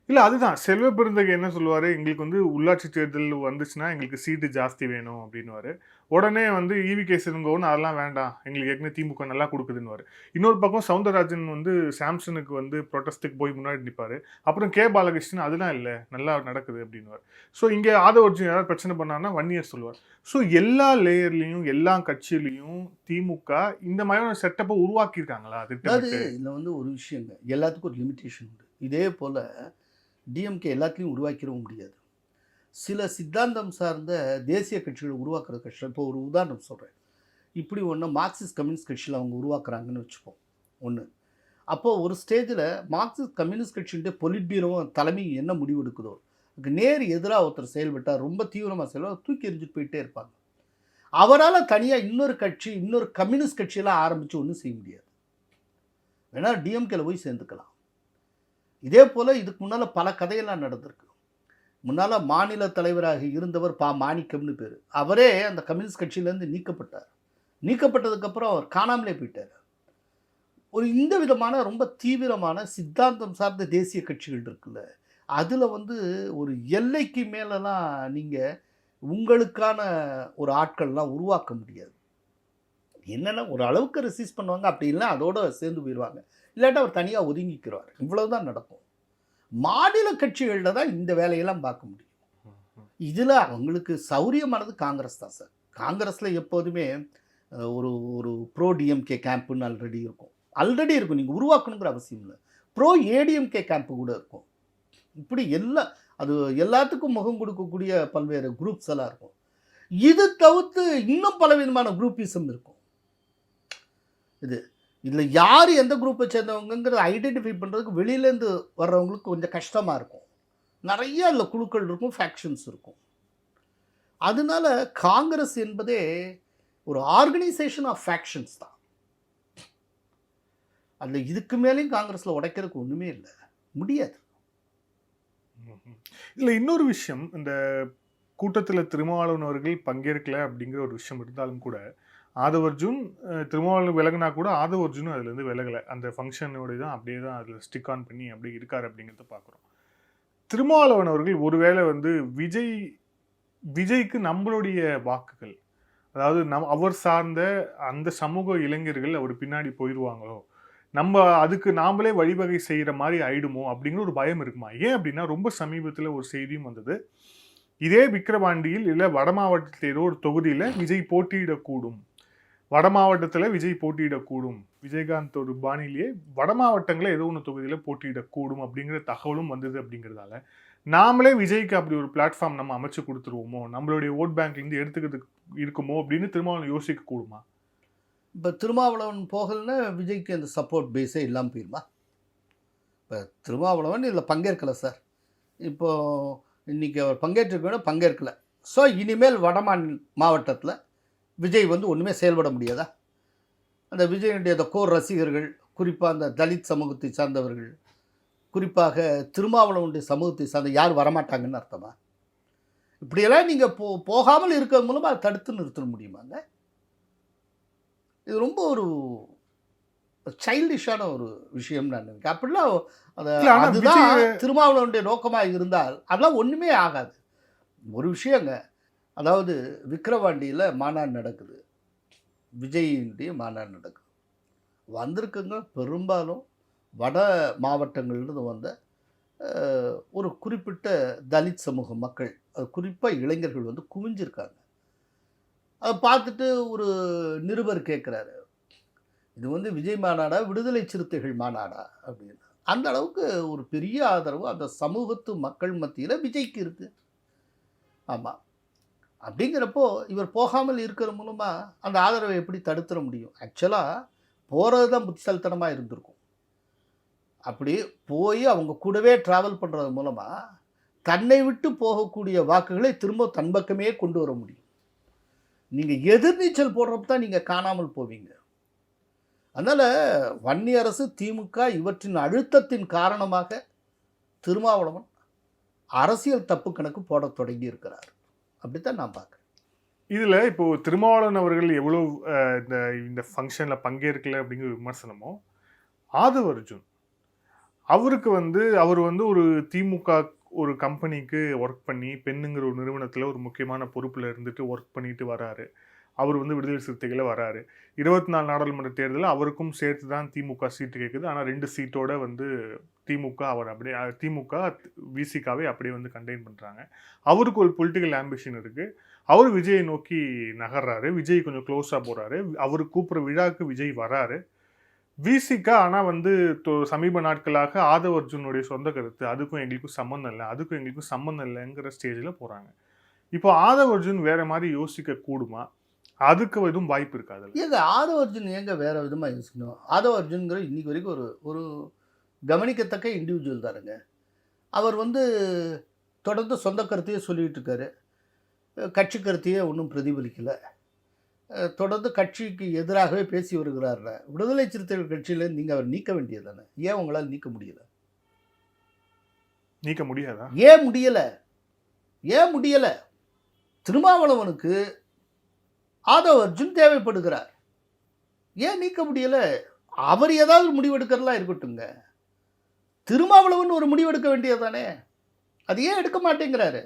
இல்லை அதுதான் செல்வ பெருந்தகை என்ன சொல்லுவார், எங்களுக்கு வந்து உள்ளாட்சி தேர்தல் வந்துச்சுன்னா எங்களுக்கு சீட்டு ஜாஸ்தி வேணும் அப்படின்னுவார். உடனே வந்து ஈவி.கே. இளங்கோவன் அதெல்லாம் வேண்டாம், எங்களுக்கு ஏற்கனவே திமுக நல்லா கொடுக்குதுன்னு. இன்னொரு பக்கம் சவுந்தரராஜன் வந்து சாம்சனுக்கு வந்து ப்ரொட்டஸ்ட்டுக்கு போய் முன்னாடி நிற்பார். அப்புறம் கே. பாலகிருஷ்ணன் அதெல்லாம் இல்லை நல்லா நடக்குது அப்படின்னுவார். ஸோ இங்கே ஆதவர்ஜுன் யாராவது பிரச்சனை பண்ணார்னா வன்னியர் சொல்லுவார். ஸோ எல்லா லேயர்லையும் எல்லா கட்சியிலையும் திமுக இந்த மாதிரியான செட்டப்பை உருவாக்கியிருக்காங்களா? அது இதில் வந்து ஒரு விஷயங்க, எல்லாத்துக்கும் ஒரு லிமிட்டேஷன் உண்டு. இதே போல் டிஎம்கே எல்லாத்துலேயும் உருவாக்கிடவும் முடியாது. சில சித்தாந்தம் சார்ந்த தேசிய கட்சிகளை உருவாக்குறது கஷ்டம். இப்போ ஒரு உதாரணம் சொல்கிறேன். இப்படி ஒன்று மார்க்சிஸ்ட் கம்யூனிஸ்ட் கட்சியில் அவங்க உருவாக்குறாங்கன்னு வச்சுப்போம் ஒன்று. அப்போது ஒரு ஸ்டேஜில் மார்க்சிஸ்ட் கம்யூனிஸ்ட் கட்சியுடைய பொலிட் பீரோவும் தலைமை என்ன முடிவு எடுக்குதோ அதுக்கு நேர் எதிராக ஒருத்தர் செயல்பட்டால் ரொம்ப தீவிரமாக செயல்பட்டால் தூக்கி எறிஞ்சிட்டு போயிட்டே இருப்பாங்க. அவரால் தனியாக இன்னொரு கட்சி இன்னொரு கம்யூனிஸ்ட் கட்சியெல்லாம் ஆரம்பித்து ஒன்றும் செய்ய முடியாது. வேணால் டிஎம்கேல போய் சேர்ந்துக்கலாம். இதே போல் இதுக்கு முன்னால் பல கதையெல்லாம் நடந்திருக்கு. முன்னால் மாநில தலைவராக இருந்தவர் மாணிக்கம்னு பேர். அவரே அந்த கம்யூனிஸ்ட் கட்சியிலேருந்து நீக்கப்பட்டார். நீக்கப்பட்டதுக்கப்புறம் அவர் காணாமலே போயிட்டார். ஒரு இந்த விதமான ரொம்ப தீவிரமான சித்தாந்தம் சார்ந்த தேசிய கட்சிகள் இருக்குல்ல, அதில் ஒரு எல்லைக்கு மேலெலாம் நீங்கள் உங்களுக்கான ஒரு ஆட்கள்லாம் உருவாக்க முடியாது. என்னென்னா ஒரு அளவுக்கு ரெசிஸ்ட் பண்ணுவாங்க, அப்படி இல்லை அதோடு சேர்ந்து போயிடுவாங்க, இல்லாட்டா அவர் தனியாக ஒதுங்கிக்கிறார். இவ்வளவுதான் நடக்கும். மாநில கட்சிகளில் தான் இந்த வேலையெல்லாம் பார்க்க முடியும். இதில் அவங்களுக்கு சௌரியமானது காங்கிரஸ் தான் சார். காங்கிரஸில் எப்போதுமே ஒரு ஒரு ப்ரோ டிஎம்கே கேம்புன்னு ஆல்ரெடி இருக்கும். நீங்கள் உருவாக்கணுங்கிற அவசியம் இல்லை. ப்ரோ ஏடிஎம்கே கேம்ப்பு கூட இருக்கும். இப்படி அது எல்லாத்துக்கும் முகம் கொடுக்கக்கூடிய பல்வேறு குரூப்ஸ் எல்லாம் இருக்கும். இது தவிர்த்து இன்னும் பலவிதமான குரூப்பிசம் இருக்கும். இதில் யார் எந்த குரூப்பை சேர்ந்தவங்கிறத ஐடென்டிஃபை பண்ணுறதுக்கு வெளியிலேருந்து வர்றவங்களுக்கு கொஞ்சம் கஷ்டமாக இருக்கும். நிறைய அதில் குழுக்கள் இருக்கும், ஃபேக்ஷன்ஸ் இருக்கும். அதனால காங்கிரஸ் என்பதே ஒரு ஆர்கனைசேஷன் ஆஃப் ஃபேக்ஷன்ஸ் தான். அதில் இதுக்கு மேலேயும் காங்கிரஸில் உடைக்கிறதுக்கு ஒன்றுமே இல்லை, முடியாது. இல்லை, இன்னொரு விஷயம், இந்த கூட்டத்தில் திருமாவளவன் அவர்கள் பங்கேற்கல அப்படிங்கிற ஒரு விஷயம் இருந்தாலும் கூட ஆதவ் அர்ஜுன் திருமாவளவன் விலகினா கூட ஆதவ் அர்ஜுனும் அதுலேருந்து விலகலை. அந்த ஃபங்க்ஷனோட தான் அப்படியே தான் அதில் ஸ்டிக் ஆன் பண்ணி அப்படியே இருக்கார் அப்படிங்கிறத பார்க்குறோம். திருமாவளவன் அவர்கள் ஒருவேளை விஜய்க்கு நம்மளுடைய வாக்குகள், அதாவது அவர் சார்ந்த அந்த சமூக இளைஞர்கள் அவர் பின்னாடி போயிடுவாங்களோ, நம்ம அதுக்கு நாமளே வழிவகை செய்கிற மாதிரி ஆயிடுமோ அப்படிங்கிற ஒரு பயம் இருக்குமா? ஏன் அப்படின்னா ரொம்ப சமீபத்தில் ஒரு செய்தியும் வந்தது. இதே விக்கிரவாண்டியில் இல்லை வட மாவட்டத்தில் ஏதோ ஒரு தொகுதியில் விஜய் போட்டியிடக்கூடும், வட மாவட்டத்தில் விஜய் போட்டியிடக்கூடும், விஜயகாந்த் ஒரு பாணியிலேயே வட மாவட்டங்களில் ஏதோ ஒன்று தொகுதியில் போட்டியிடக்கூடும் அப்படிங்கிற தகவலும் வந்தது. அப்படிங்கிறதால நாமளே விஜய்க்கு அப்படி ஒரு பிளாட்ஃபார்ம் நம்ம அமைச்சு கொடுத்துருவோமோ, நம்மளுடைய ஓட் பேங்க்லேருந்து எடுத்துக்கிறதுக்கு இருக்குமோ அப்படின்னு திருமாவளவன் யோசிக்க கூடுமா? இப்போ திருமாவளவன் போகலன்னா விஜய்க்கு அந்த சப்போர்ட் பேஸே இல்லாமல் போயிடுமா? இப்போ திருமாவளவன் இதில் பங்கேற்கலை சார். இப்போது இன்றைக்கி அவர் பங்கேற்கலை. ஸோ இனிமேல் வட மாவட்டத்தில் விஜய் ஒன்றுமே செயல்பட முடியாதா? அந்த விஜயனுடைய அந்த கோர் ரசிகர்கள், குறிப்பாக அந்த தலித் சமூகத்தை சார்ந்தவர்கள், குறிப்பாக திருமாவளவனுடைய சமூகத்தை சார்ந்த யார் வரமாட்டாங்கன்னு அர்த்தமா? இப்படியெல்லாம் நீங்கள் போகாமல் இருக்கிறது மூலமாக அதை தடுத்து நிறுத்த முடியுமாங்க? இது ரொம்ப ஒரு சைல்டிஷான ஒரு விஷயம் நான் நினைக்கிறேன். அப்படிலாம் அதுதான் திருமாவளவனுடைய நோக்கமாக இருந்தால் அதெல்லாம் ஒன்றுமே ஆகாது. ஒரு விஷயங்க, அதாவது விக்கிரவாண்டியில் மாநாடு நடக்குது, விஜயினுடைய மாநாடு நடக்குது. வந்திருக்குங்க பெரும்பாலும் வட மாவட்டங்கள்லேருந்து வந்த ஒரு குறிப்பிட்ட தலித் சமூக மக்கள், அது குறிப்பாக இளைஞர்கள் குவிஞ்சிருக்காங்க. அதை பார்த்துட்டு ஒரு நிருபர் கேட்குறாரு, இது விஜய் மாநாடா விடுதலை சிறுத்தைகள் மாநாடா அப்படின்னு. அந்த அளவுக்கு ஒரு பெரிய ஆதரவு அந்த சமூகத்து மக்கள் மத்தியில் விஜய்க்கு இருக்குது. ஆமாம், அப்படிங்கிறப்போ இவர் போகாமல் இருக்கிற மூலமாக அந்த ஆதரவை எப்படி தடுத்துட முடியும்? ஆக்சுவலாக போகிறது தான் புத்திசாலித்தனமாக இருந்திருக்கும். அப்படி போய் அவங்க கூடவே ட்ராவல் பண்ணுறது மூலமாக தன்னை விட்டு போகக்கூடிய வாக்குகளை திரும்ப தன் பக்கமே கொண்டு வர முடியும். நீங்கள் எதிர்நீச்சல் போடுறப்ப தான் நீங்கள் காணாமல் போவீங்க. அதனால் வன்னி அரசு, திமுக இவற்றின் அழுத்தத்தின் காரணமாக திருமாவளவன் அரசியல் தப்பு கணக்கு போட தொடங்கி இருக்கிறார். அப்படித்தான் நான் பார்க்குறேன். இதில் இப்போது திருமாவளவன் அவர்கள் எவ்வளோ இந்த ஃபங்க்ஷனில் பங்கேற்கலை அப்படிங்கிற விமர்சனமோ, ஆதவ் அர்ஜுன் அவருக்கு அவர் ஒரு திமுக ஒரு கம்பெனிக்கு ஒர்க் பண்ணி பெண்ணுங்கிற ஒரு நிறுவனத்தில் ஒரு முக்கியமான பொறுப்பில் இருந்துட்டு ஒர்க் பண்ணிட்டு வராரு. அவர் விடுதலை சிறுத்தைகளை வராரு. 24 நாடாளுமன்ற தேர்தலில் அவருக்கும் சேர்த்து தான் திமுக சீட்டு கேட்குது. ஆனால் 2 சீட்டோட திமுக அவர் அப்படியே திமுக விசிகாவே அப்படியே கண்டெயின் பண்ணுறாங்க. அவருக்கு ஒரு பொலிட்டிக்கல் ஆம்பிஷன் இருக்குது. அவர் விஜயை நோக்கி நகர்றாரு. விஜய் கொஞ்சம் க்ளோஸாக போகிறாரு. அவர் கூப்பிட்ற விழாவுக்கு விஜய் வராரு. விசிகா ஆனால் சமீப நாட்களாக ஆதவ் அர்ஜுனுடைய சொந்த கருத்து, அதுக்கும் எங்களுக்கும் சம்மந்தம் இல்லைங்கிற ஸ்டேஜில் போகிறாங்க. இப்போ ஆதவ் அர்ஜுன் வேறு மாதிரி யோசிக்க கூடுமா? அதுக்கு எதுவும் வாய்ப்பு இருக்காது. ஏங்க ஆதவ அர்ஜுன் ஏங்க வேற விதமாக யோசிக்கணும்? ஆதவ அர்ஜுன்கிற இன்னைக்கு வரைக்கும் ஒரு கவனிக்கத்தக்க இண்டிவிஜுவல் தானுங்க. அவர் தொடர்ந்து சொந்த கருத்தையே சொல்லிகிட்டு இருக்காரு. கட்சி கருத்தையே ஒன்றும் பிரதிபலிக்கலை. தொடர்ந்து கட்சிக்கு எதிராகவே பேசி வருகிறார். விடுதலை சிறுத்தைகள் கட்சியில் நீங்கள் அவர் நீக்க வேண்டியது தானே? ஏன் உங்களால் நீக்க முடியல? நீக்க முடியாதா? ஏன் முடியலை? திருமாவளவனுக்கு ஆதவ அர்ஜுன் தேவைப்படுகிறார். ஏன் நீக்க முடியல? அவர் ஏதாவது முடிவெடுக்கிறதெல்லாம் இருக்கட்டுங்க. திருமாவளவன் ஒரு முடிவெடுக்க வேண்டியதானே? அது ஏன் எடுக்க மாட்டேங்கிறாரு?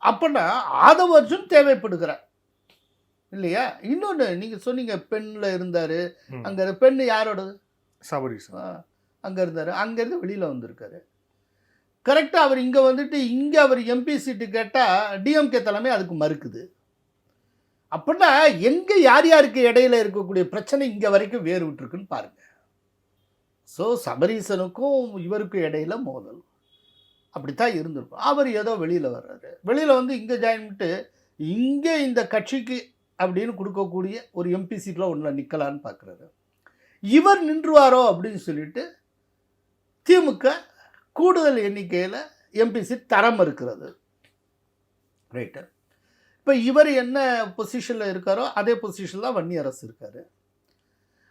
அப்பனா ஆதவ அர்ஜுன் தேவைப்படுகிறார் இல்லையா? இன்னொன்று நீங்கள் சொன்னீங்க, பெண்ணில் இருந்தார். அங்கே பெண் யாரோடது? சபரீஸ். அங்கே இருந்தார். அங்கேருந்து வெளியில் வந்திருக்காரு. கரெக்டாக அவர் இங்கே இங்கே அவர் எம்பி சீட்டு கேட்டால் டிஎம்கே தலைமை அதுக்கு மறுக்குது. அப்படின்னா எங்கே யார் யாருக்கு இடையில இருக்கக்கூடிய பிரச்சனை இங்கே வரைக்கும் வேறு விட்டுருக்குன்னு பாருங்கள். ஸோ சபரீசனுக்கும் இவருக்கும் இடையில மோதல் அப்படித்தான் இருந்திருக்கும். அவர் ஏதோ வெளியில் வர்றாரு. வெளியில் இங்கே ஜாயின் பண்ணிட்டு இங்கே இந்த கட்சிக்கு அப்படின்னு கொடுக்கக்கூடிய ஒரு எம்பி சீட்டில் ஒன்றில் நிற்கலான்னு பார்க்குறாரு. இவர் நின்றுவாரோ அப்படின்னு சொல்லிட்டு திமுக கூடுதல் எண்ணிக்கையில் எம்பி சீட் தரம் இருக்கிறது. ரைட்டு. இப்போ இவர் என்ன பொசிஷனில் இருக்காரோ அதே பொசிஷனில் தான் வன்னியரசு இருக்கார்.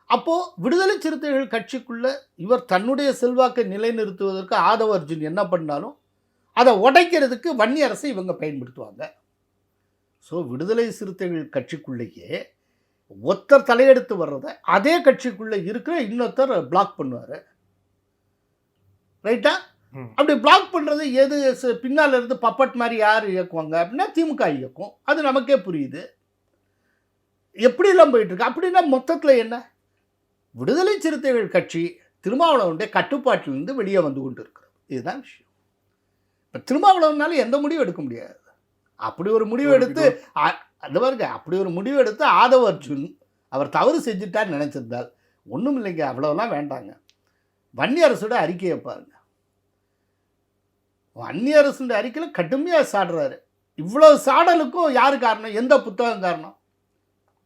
அப்போது விடுதலை சிறுத்தைகள் கட்சிக்குள்ளே இவர் தன்னுடைய செல்வாக்கை நிலைநிறுத்துவதற்கு ஆதவ அர்ஜுன் என்ன பண்ணாலும் அதை உடைக்கிறதுக்கு வன்னியரசை இவங்க பயன்படுத்துவாங்க. ஸோ விடுதலை சிறுத்தைகள் கட்சிக்குள்ளேயே ஒருத்தர் தலையெடுத்து வர்றதை அதே கட்சிக்குள்ளே இருக்கிற இன்னொருத்தர் பிளாக் பண்ணுவார். ரைட்டா? அப்படி பிளாக் பண்ணுறது எது பின்னால் இருந்து பப்பட் மாதிரி யார் இயக்குவாங்க அப்படின்னா திமுக இயக்கும். அது நமக்கே புரியுது எப்படிலாம் போயிட்டுருக்கு. அப்படின்னா மொத்தத்தில் என்ன, விடுதலை சிறுத்தைகள் கட்சி திருமாவளவனுடைய கட்டுப்பாட்டிலிருந்து வெளியே வந்து கொண்டு இருக்கிறது. இதுதான் விஷயம். இப்போ திருமாவளவனால எந்த முடிவும் எடுக்க முடியாது. அப்படி ஒரு முடிவு எடுத்து அந்த பாருங்க, அப்படி ஒரு முடிவு எடுத்து ஆதவ அர்ஜுன் அவர் தவறு செஞ்சுட்டார் நினைச்சிருந்தால் ஒன்றும் இல்லைங்க, அவ்வளோலாம் வேண்டாங்க. வன்னியரசோட அறிக்கையை பாருங்க. வன்னியரசுடைய அறிக்கையில் கடுமையாக சாடுறாரு. இவ்வளோ சாடலுக்கும் யார் காரணம்? எந்த புத்தகம் காரணம்?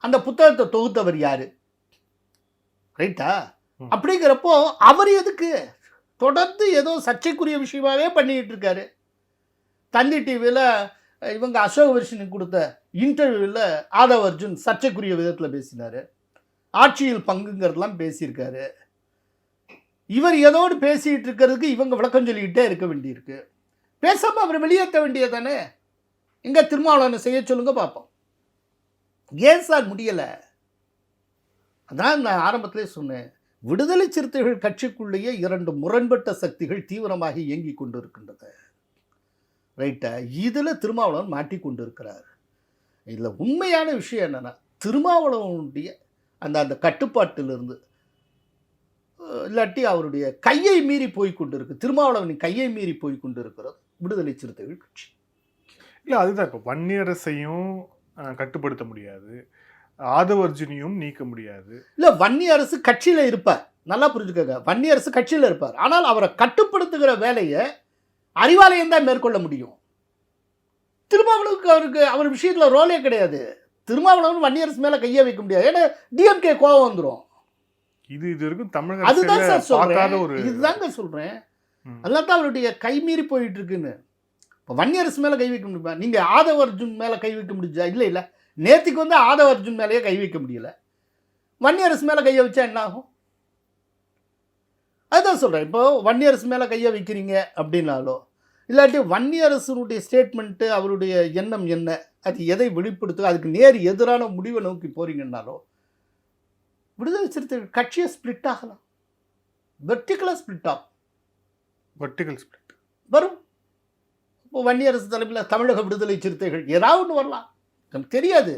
அந்த புத்தகத்தை தொகுத்தவர் யார்? ரைட்டா? அப்படிங்கிறப்போ அவர் எதுக்கு தொடர்ந்து ஏதோ சர்ச்சைக்குரிய விஷயமாகவே பண்ணிக்கிட்டு இருக்காரு. தந்தி டிவியில் இவங்க அசோக் வருஷனுக்கு கொடுத்த இன்டர்வியூவில் ஆதவ அர்ஜுன் சர்ச்சைக்குரிய விதத்தில் பேசினார். ஆட்சியில் பங்குங்கிறதுலாம் பேசியிருக்காரு. இவர் ஏதோடு பேசிகிட்டு இருக்கிறதுக்கு இவங்க விளக்கம் சொல்லிக்கிட்டே இருக்க வேண்டியிருக்கு. பேசாமல் அவர் வெளியேற்ற வேண்டியதானே? எங்கே திருமாவளவனை செய்ய சொல்லுங்க பார்ப்போம். ஏன் சார் முடியலை? அதான் நான் ஆரம்பத்திலே சொன்னேன், விடுதலை சிறுத்தைகள் கட்சிக்குள்ளேயே இரண்டு முரண்பட்ட சக்திகள் தீவிரமாக இயங்கி கொண்டு இருக்கின்றது. ரைட்டா? இதில் திருமாவளவன் மாட்டிக்கொண்டு இருக்கிறார். இதில் உண்மையான விஷயம் என்னென்னா, திருமாவளவனுடைய அந்த கட்டுப்பாட்டிலிருந்து இல்லாட்டி அவருடைய கையை மீறி போய்கொண்டு இருக்கு, திருமாவளவனின் கையை மீறி போய்கொண்டு இருக்கிறது விடுதலை சிறுத்தைகள் கட்சி. இல்லை, அதுதான் இப்போ வன்னியரசையும் கட்டுப்படுத்த முடியாது, ஆதவ அர்ஜுனையும் நீக்க முடியாது. இல்லை, வன்னியரசு கட்சியில் இருப்பார், நல்லா புரிஞ்சுக்கங்க. வன்னியரசு கட்சியில் இருப்பார், ஆனால் அவரை கட்டுப்படுத்துகிற வேலையை அறிவாலயம் தான் மேற்கொள்ள முடியும். திருமாவளவுக்கு அவர் விஷயத்தில் ரோலே கிடையாது. திருமாவளவன் வன்னியரசு மேலே கையை வைக்க முடியாது, ஏன்னா டிஎம்கே கோவம் வந்துடும். இது வரைக்கும் தமிழக அதுதான் சார் சொல்றேன், இதுதாங்க சொல்றேன். அதெல்லாம் தான் அவருடைய கை மீறி போயிட்டு இருக்குன்னு. இப்போ வன்னியரசு மேலே கை வைக்க முடியுமா? நீங்கள் ஆதவ அர்ஜுன் மேலே கை வைக்க முடிஞ்சா? இல்லை, நேற்றுக்கு ஆதவ அர்ஜுன் மேலேயே கை வைக்க முடியல, வன்னியரசு மேலே கையை வச்சா என்ன ஆகும்? அதுதான் சொல்கிறேன். இப்போ வன்னியரசு மேலே கையை வைக்கிறீங்க அப்படின்னாலோ, இல்லாட்டி வன்னியரசனுடைய ஸ்டேட்மெண்ட்டு அவருடைய எண்ணம் என்ன, அது எதை வெளிப்படுத்து, அதுக்கு நேர் எதிரான முடிவை நோக்கி போகிறீங்கன்னாலோ விடுதலை சிறுத்தைகள் கட்சியை ஸ்பிளிட் ஆகலாம். வெர்டிகலாக ஸ்பிளிட் ஆகும். வெர்டிகல் ஸ்பிளிட் வரும். இப்போ வன்னியரசு தலைமையில் தமிழக விடுதலை சிறுத்தைகள் ஏதாவது ஒன்று வரலாம், நமக்கு தெரியாது.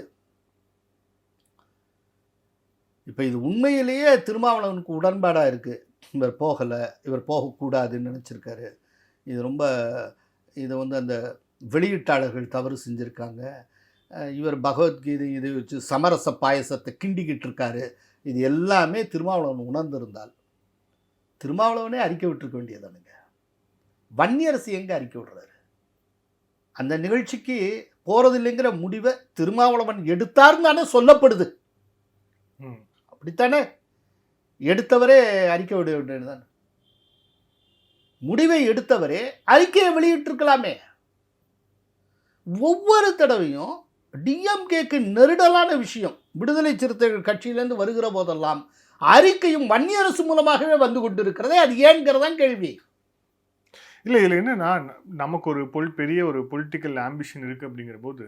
இப்போ இது உண்மையிலேயே திருமாவளவனுக்கு உடன்பாடாக இருக்குது. இவர் போகலை, இவர் போகக்கூடாதுன்னு நினச்சிருக்காரு. இது அந்த வெளியீட்டாளர்கள் தவறு செஞ்சுருக்காங்க. இவர் பகவத்கீதை இதை வச்சு சமரச பாயசத்தை கிண்டிக்கிட்டு இருக்காரு. இது எல்லாமே திருமாவளவன் உணர்ந்திருந்தால் திருமாவளவனே அறிக்கை விட்டுருக்க வேண்டியதானுங்க. வன்னியரசு எங்கே அறிக்கை விடுறாரு? அந்த நிகழ்ச்சிக்கு போறதில்லைங்கிற முடிவை திருமாவளவன் எடுத்தார்னு தானே சொல்லப்படுது. அப்படித்தானே? எடுத்தவரே அறிக்கை விட வேண்டியதுதான். முடிவை எடுத்தவரே அறிக்கையை வெளியிட்டிருக்கலாமே. ஒவ்வொரு தடவையும் டிஎம்கேக்கு நெருடலான விஷயம் விடுதலை சிறுத்தைகள் கட்சியிலேருந்து வருகிற போதெல்லாம் அறிக்கையும் வன்னியரசு மூலமாகவே வந்து கொண்டிருக்கிறதே, அது ஏன்கிறதான் கேள்வி. இல்லை இதில் என்னன்னா, நமக்கு ஒரு பெரிய ஒரு பொலிட்டிக்கல் ஆம்பிஷன் இருக்குது அப்படிங்கிற போது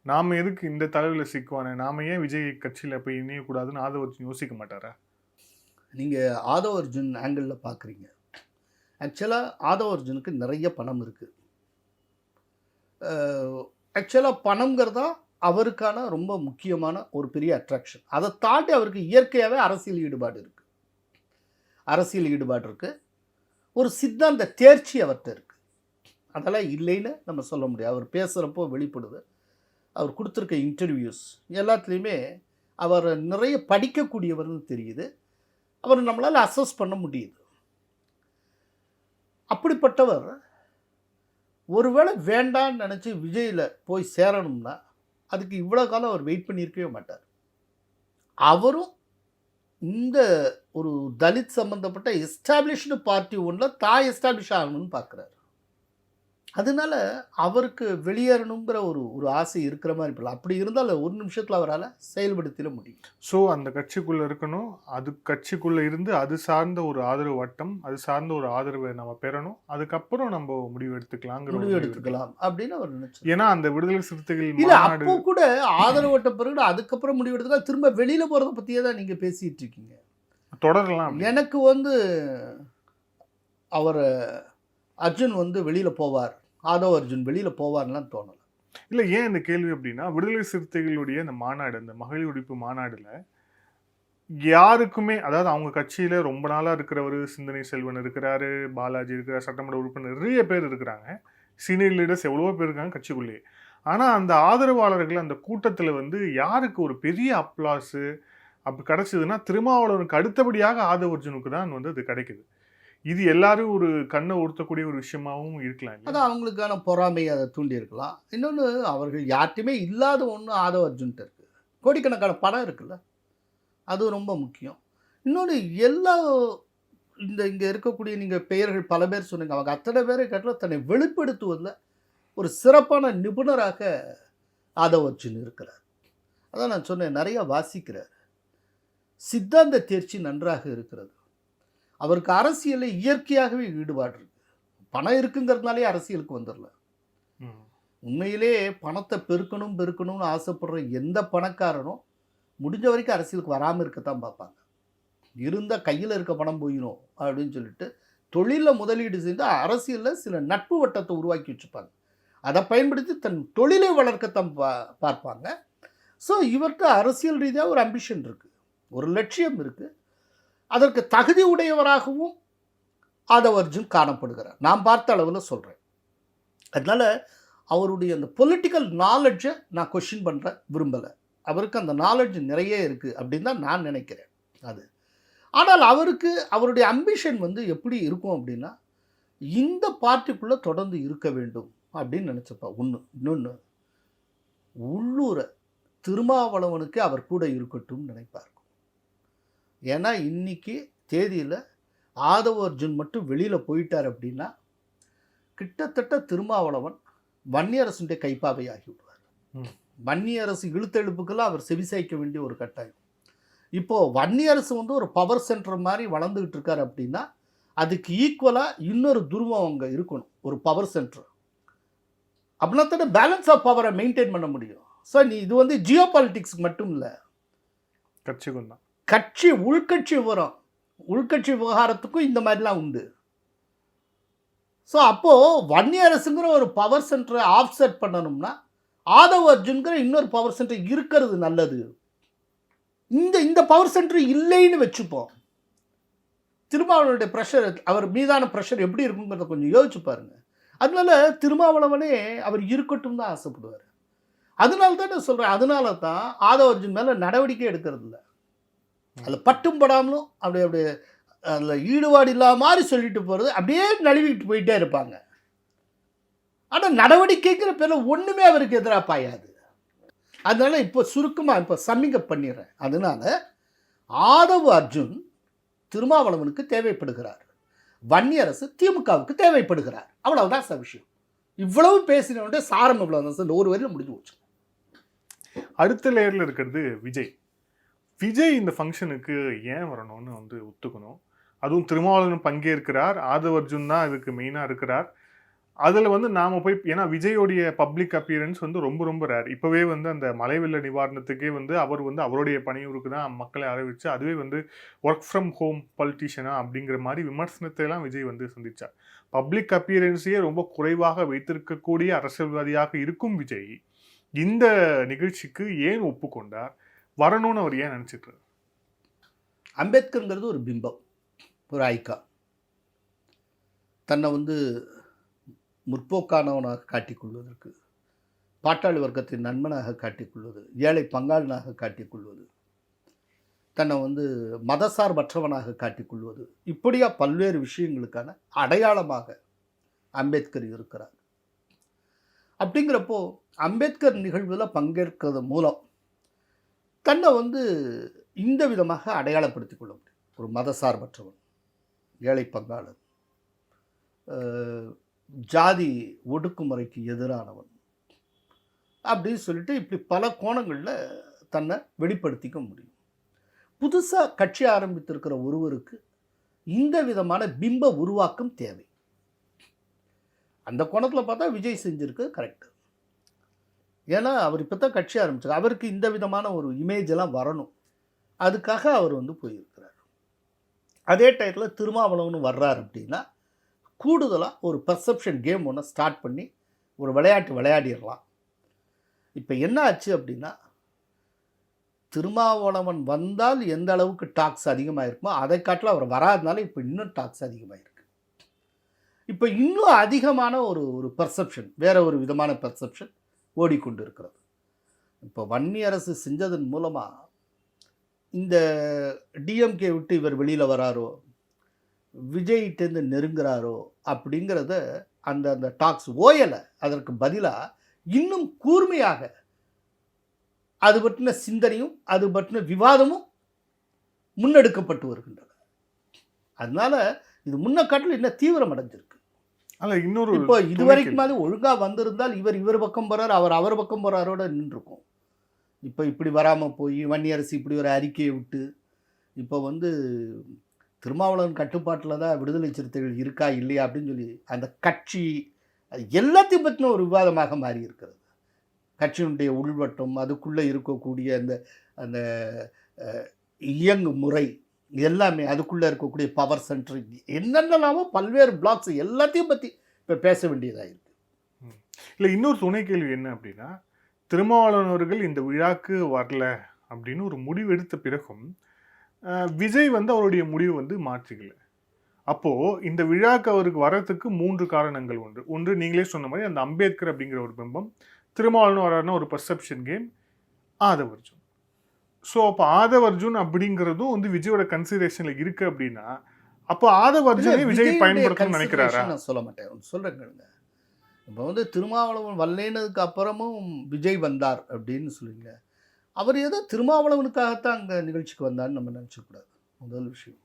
நாம் எதுக்கு இந்த தலைவில் சிக்குவானே, நாம் ஏன் விஜய் கட்சியில் போய் இணையக்கூடாதுன்னு ஆதவர்ஜுன் யோசிக்க மாட்டாரா? நீங்கள் ஆதவர்ஜுன் ஆங்கிளில் பார்க்குறீங்க. ஆக்சுவலாக ஆதவர்ஜுனுக்கு நிறைய பணம் இருக்குது. ஆக்சுவலாக பணங்கிறதா அவருக்கான ரொம்ப முக்கியமான ஒரு பெரிய அட்ராக்ஷன். அதை தாண்டி அவருக்கு இயற்கையாகவே அரசியல் ஈடுபாடு இருக்குது. ஒரு சித்தாந்த தேர்ச்சி அவர்கிட்ட இருக்குது. அதெல்லாம் இல்லைன்னு நம்ம சொல்ல முடியாது. அவர் பேசுகிறப்போ வெளிப்படுது. அவர் கொடுத்துருக்க இன்டர்வியூஸ் எல்லாத்துலேயுமே அவர் நிறைய படிக்கக்கூடியவர்னு தெரியுது. அவர் நம்மளால் அசஸ் பண்ண முடியுது. அப்படிப்பட்டவர் ஒருவேளை வேண்டான்னு நினச்சி விஜயில் போய் சேரணும்னா அதுக்கு இவ்வளோ காலம் அவர் வெயிட் பண்ணியிருக்கவே மாட்டார். அவரும் இந்த ஒரு தலித் சம்பந்தப்பட்ட எஸ்டாப்ளிஷ்டு பார்ட்டி ஒன்றில் எஸ்டாப்ளிஷ் ஆகணும்னு பார்க்குறாரு. அதனால அவருக்கு வெளியேறணுங்கிற ஒரு ஆசை இருக்கிற மாதிரி இருப்பல. அப்படி இருந்தால் ஒரு நிமிஷத்தில் அவரால் செயல்படுத்திட முடியும். ஸோ அந்த கட்சிக்குள்ளே இருக்கணும், அது கட்சிக்குள்ளே இருந்து அது சார்ந்த ஒரு ஆதரவு வட்டம், அது சார்ந்த ஒரு ஆதரவை நம்ம பெறணும், அதுக்கப்புறம் நம்ம முடிவு எடுத்துக்கலாம் அப்படின்னு அவர் நினைச்சார். ஏன்னா அந்த விடுதலை சிறுத்தைகள் இல்லை அப்போ கூட ஆதரவு வட்டம் பிறகு அதுக்கப்புறம் முடிவு எடுத்துக்கலாம். திரும்ப வெளியில் போகிறத பற்றியே தான் நீங்கள் பேசிகிட்டு இருக்கீங்க. தொடரலாம். எனக்கு அவர் அர்ஜுன் வெளியில் போவார், ஆதவ் அர்ஜுன் வெளியில் போவார்லாம் தோணலை. இல்லை ஏன் இந்த கேள்வி அப்படின்னா, விடுதலை சிறுத்தைகளுடைய இந்த மாநாடு, அந்த மகளிர் உடைப்பு மாநாடுல யாருக்குமே, அதாவது அவங்க கட்சியில் ரொம்ப நாளாக இருக்கிறவர் சிந்தனை செல்வன் இருக்கிறாரு, பாலாஜி இருக்கிறார், சட்டமன்ற உறுப்பினர் நிறைய பேர் இருக்கிறாங்க, சீனியர் லீடர்ஸ் எவ்வளவோ பேர் இருக்காங்க கட்சிக்குள்ளேயே. ஆனால் அந்த ஆதரவாளர்கள் அந்த கூட்டத்தில் யாருக்கு ஒரு பெரிய அப்ளாஸு அப்படி கிடச்சிதுன்னா திருமாவளவனுக்கு அடுத்தபடியாக ஆதவ் அர்ஜுனுக்கு தான் அது கிடைக்குது. இது எல்லாரும் ஒரு கண்ணை உறுத்தக்கூடிய ஒரு விஷயமாகவும் இருக்கலாம். அது அவங்களுக்கான பொறாமையை அதை தூண்டி இருக்கலாம். இன்னொன்று, அவர்கள் யார்ட்டுமே இல்லாத ஒன்று ஆதவ் அர்ஜுன்ட்டு இருக்குது. கோடிக்கணக்கான பணம் இருக்குல்ல, அது ரொம்ப முக்கியம். இன்னொன்று, எல்லா இங்கே இருக்கக்கூடிய நீங்கள் பெயர்கள் பல பேர் சொன்னீங்க, அவங்க அத்தனை பேரை கேட்டால் தன்னை வெளிப்படுத்துவதில் ஒரு சிறப்பான நிபுணராக ஆதவ் அர்ஜுன் இருக்கிறார். அதான் நான் சொன்னேன், நிறையா வாசிக்கிறார், சித்தாந்த தேர்ச்சி நன்றாக இருக்கிறது. அவருக்கு அரசியலில் இயற்கையாகவே ஈடுபாடு இருக்குது. பணம் இருக்குங்கிறதுனாலே அரசியலுக்கு வந்துடல. உண்மையிலே பணத்தை பெருக்கணும்னு ஆசைப்படுற எந்த பணக்காரனும் முடிஞ்ச வரைக்கும் அரசியலுக்கு வராமல் இருக்கத்தான் பார்ப்பாங்க. இருந்தால் கையில் இருக்க பணம் போயிடும் அப்படின்னு சொல்லிட்டு தொழிலில் முதலீடு செய்து அரசியலில் சில நட்பு வட்டத்தை உருவாக்கி வச்சுப்பாங்க. அதை பயன்படுத்தி தன் தொழிலை வளர்க்கத்தான் பார்ப்பாங்க. ஸோ இவர்கிட்ட அரசியல் ரீதியாக ஒரு அம்பிஷன் இருக்குது, ஒரு லட்சியம் இருக்குது. அதற்கு தகுதி உடையவராகவும் ஆதவ் அர்ஜுன் காணப்படுகிறார், நான் பார்த்த அளவில் சொல்கிறேன். அதனால் அவருடைய அந்த பொலிட்டிக்கல் நாலெட்ஜை நான் கொஷின் பண்ணுற விரும்பலை. அவருக்கு அந்த நாலெட்ஜ் நிறைய இருக்குது அப்படின்னு தான் நான் நினைக்கிறேன். அது ஆனால் அவருக்கு அவருடைய அம்பிஷன் எப்படி இருக்கும் அப்படின்னா, இந்த பார்ட்டிக்குள்ளே தொடர்ந்து இருக்க வேண்டும் அப்படின்னு நினச்சப்பா ஒன்று. இன்னொன்று, உள்ளூரை திருமாவளவனுக்கு அவர் கூட இருக்கட்டும்னு நினைப்பார். ஏன்னா இன்னைக்கு தேதியில் ஆதவ் அர்ஜுன் மட்டும் வெளியில் போயிட்டார் அப்படின்னா கிட்டத்தட்ட திருமாவளவன் வன்னியரசுடைய கைப்பாவை ஆகிவிடுவார். வன்னியரசு இழுத்தெழுப்புக்கெல்லாம் அவர் செவிசாய்க்க வேண்டிய ஒரு கட்டாயம். இப்போது வன்னியரசு ஒரு பவர் சென்டர் மாதிரி வளர்ந்துக்கிட்டு இருக்கார் அப்படின்னா அதுக்கு ஈக்குவலாக இன்னொரு துருவம் அங்கே இருக்கணும், ஒரு பவர் சென்டர். அப்படின்னா தான் பேலன்ஸ் ஆஃப் பவரை மெயின்டைன் பண்ண முடியும். ஸோ இது ஜியோ பாலிட்டிக்ஸ் மட்டும் இல்லை, கட்சிக்கும் தான், கட்சி உள்கட்சி விவகாரத்துக்கும் இந்த மாதிரிலாம் உண்டு. ஸோ அப்போது வன்னியரசுங்கிற ஒரு பவர் சென்டரை ஆஃப்செட் பண்ணணும்னா ஆதவ் அர்ஜுன்கிற இன்னொரு பவர் சென்டர் இருக்கிறது நல்லது. இந்த பவர் சென்டர் இல்லைன்னு வச்சுப்போம், திருமாவளவனுடைய ப்ரெஷர், அவர் மீதான ப்ரெஷர் எப்படி இருக்குங்கிறத கொஞ்சம் யோசிச்சு பாருங்கள். அதனால திருமாவளவனே அவர் இருக்கட்டும் தான் ஆசைப்படுவார். அதனால தான் நான் சொல்கிறேன், அதனால தான் ஆதவ் அர்ஜுன் மேலே நடவடிக்கை எடுக்கிறது இல்லை. அதில் பட்டும் படாமலும் அப்படியே அதில் ஈடுபாடு இல்லாத மாதிரி சொல்லிட்டு போகிறது, அப்படியே நழுவிட்டு போயிட்டே இருப்பாங்க. ஆனால் நடவடிக்கைங்கிற பேரில் ஒன்றுமே அவருக்கு எதிராக பாயாது. அதனால இப்போ சுருக்கமாக இப்போ சம்மிங்கப் பண்ணிடுறேன். அதனால ஆதவ் அர்ஜுன் திருமாவளவனுக்கு தேவைப்படுகிறார், வன்னியரசு திமுகவுக்கு தேவைப்படுகிறார். அவ்வளவுதான் சார் விஷயம். இவ்வளவு பேசினோட சாரம் இவ்வளவு சார், ஒரு வரையில் முடிஞ்சு போச்சு. அடுத்த லேயரில் இருக்கிறது விஜய். விஜய் இந்த ஃபங்க்ஷனுக்கு ஏன் வரணும்னு வந்து ஒத்துக்கணும். அதுவும் திருமாவளவன் பங்கேற்கிறார், ஆதவ் அர்ஜுன் தான் இதுக்கு மெயினாக இருக்கிறார். அதில் வந்து நாம் போய், ஏன்னா விஜயோடைய பப்ளிக் அப்பியரன்ஸ் வந்து ரொம்ப ரொம்ப ரேர். இப்போவே வந்து அந்த மழை வெள்ள நிவாரணத்துக்கே வந்து அவர் வந்து அவருடைய பணியூருக்கு தான் மக்களை அறிவிச்சு, அதுவே வந்து ஒர்க் ஃப்ரம் ஹோம் பொலிட்டிஷியனா அப்படிங்கிற மாதிரி விமர்சனத்தை எல்லாம் விஜய் வந்து சந்திச்சார். பப்ளிக் அப்பியரன்ஸையே ரொம்ப குறைவாக வைத்திருக்கக்கூடிய அரசியல்வாதியாக இருக்கும் விஜய் இந்த நிகழ்ச்சிக்கு ஏன் ஒப்புக்கொண்டார், வரணும்னு அவர் ஏன் நினச்சிட்டு? அம்பேத்கர்ங்கிறது ஒரு பிம்பம், ஒரு ஐக்கான். தன்னை வந்து முற்போக்கானவனாக காட்டிக்கொள்வதற்கு, பாட்டாளி வர்க்கத்தின் நண்பனாக காட்டிக்கொள்வது, ஏழை பங்காளனாக காட்டிக்கொள்வது, தன்னை வந்து மதசார்பற்றவனாக காட்டிக்கொள்வது, இப்படியா பல்வேறு விஷயங்களுக்கான அடையாளமாக அம்பேத்கர் இருக்கிறார். அப்படிங்கிறப்போ அம்பேத்கர் நிகழ்வில் பங்கேற்கிறது மூலம் தன்னை வந்து இந்த விதமாக அடையாளப்படுத்தி கொள்ள முடியும். ஒரு மதசார்பற்றவன், ஏழை பங்காளன், ஜாதி ஒடுக்குமுறைக்கு எதிரானவன் அப்படின்னு சொல்லிட்டு இப்படி பல கோணங்களில் தன்னை வெளிப்படுத்திக்க முடியும். புதுசாக கட்சி ஆரம்பித்திருக்கிற ஒருவருக்கு இந்த விதமான பிம்ப உருவாக்கம் தேவை. அந்த கோணத்தில் பார்த்தா விஜய் செஞ்சுருக்கு கரெக்டு. ஏன்னா அவர் இப்போ தான் கட்சி ஆரம்பிச்சார், அவருக்கு இந்த விதமான ஒரு இமேஜ் எல்லாம் வரணும். அதுக்காக அவர் வந்து போயிருக்கிறார். அதே டயத்தில் திருமாவளவன் வர்றார் அப்படின்னா கூடுதலாக ஒரு பர்செப்ஷன் கேம் ஒன்று ஸ்டார்ட் பண்ணி ஒரு விளையாட்டு விளையாடிடலாம். இப்போ என்ன ஆச்சு அப்படின்னா, திருமாவளவன் வந்தால் எந்த அளவுக்கு டாக்ஸ் அதிகமாக இருக்குமோ அதை காட்டில் அவர் வராதனால இப்போ இன்னும் டாக்ஸ் அதிகமாக இருக்குது. இப்போ இன்னும் அதிகமான ஒரு பர்செப்ஷன், வேற ஒரு விதமான பர்செப்ஷன் ஓடிக்கொண்டு இருக்கிறது. இப்போ வன்னியரசு செஞ்சதன் மூலமாக இந்த டிஎம்கே விட்டு இவர் வெளியில் வராரோ, விஜய்கிட்டேருந்து நெருங்குறாரோ அப்படிங்கிறத அந்த டாக்ஸ் ஓயலை. அதற்கு பதிலாக இன்னும் கூர்மையாக அது பற்றின சிந்தனையும் அது பற்றின விவாதமும் முன்னெடுக்கப்பட்டு வருகின்றன. அதனால இது முன்ன காட்டில் இன்னும் தீவிரம் அடைஞ்சிருக்கு. இன்னொரு இப்போ இதுவரைக்கும் மாதிரி ஒழுங்காக வந்திருந்தால் இவர் பக்கம் போகிறார், அவர் பக்கம் போகிறாரோட நின்றுருக்கும். இப்போ இப்படி வராமல் போய் வன்னியரசு இப்படி ஒரு அறிக்கையை விட்டு இப்போ வந்து திருமாவளவன் கட்டுப்பாட்டில் தான் விடுதலை சிறுத்தைகள் இருக்கா இல்லையா அப்படின்னு சொல்லி அந்த கட்சி எல்லாத்தையும் பற்றின ஒரு விவாதமாக மாறி இருக்கிறது. கட்சியினுடைய உள்வட்டம், அதுக்குள்ளே இருக்கக்கூடிய அந்த இயங்கு முறை எல்லாமே, அதுக்குள்ளே இருக்கக்கூடிய பவர் சென்டர், என்னென்னலாமோ பல்வேறு பிளாக்ஸ் எல்லாத்தையும் பற்றி இப்போ பேச வேண்டியதாக இருக்குது. இல்லை, இன்னொரு துணை கேள்வி என்ன அப்படின்னா, திருமாவளவன் அவர்கள் இந்த விழாக்கு வரல அப்படின்னு ஒரு முடிவு எடுத்த பிறகும் விஜய் வந்து அவருடைய முடிவு வந்து மாற்றிக்கல. அப்போது இந்த விழாக்கு அவருக்கு வர்றதுக்கு 3 காரணங்கள் உண்டு. ஒன்று, நீங்களே சொன்ன மாதிரி அந்த அம்பேத்கர் அப்படிங்கிற ஒரு பிம்பம், திருமாவளவன் வர்றாருன்னா ஒரு perception game, Aadhav Arjun. So அப்போ ஆதவ் அர்ஜுன் அப்படிங்கிறதும் வந்து விஜயோட கன்சிடரேஷனில் இருக்கு அப்படின்னா, அப்போ ஆதவ் அர்ஜுனை விஜய் பயன்படுத்தணும்னு நினைக்கிறாரா? நான் சொல்ல மாட்டேன், சொல்கிறேங்க. இப்போ வந்து திருமாவளவன் வரலேனதுக்கு அப்புறமும் விஜய் வந்தார் அப்படின்னு சொல்லுங்க. அவர் ஏதோ திருமாவளவனுக்காகத்தான் அங்கே நிகழ்ச்சிக்கு வந்தார்னு நம்ம நினச்சக்கூடாது. முதல் விஷயம்,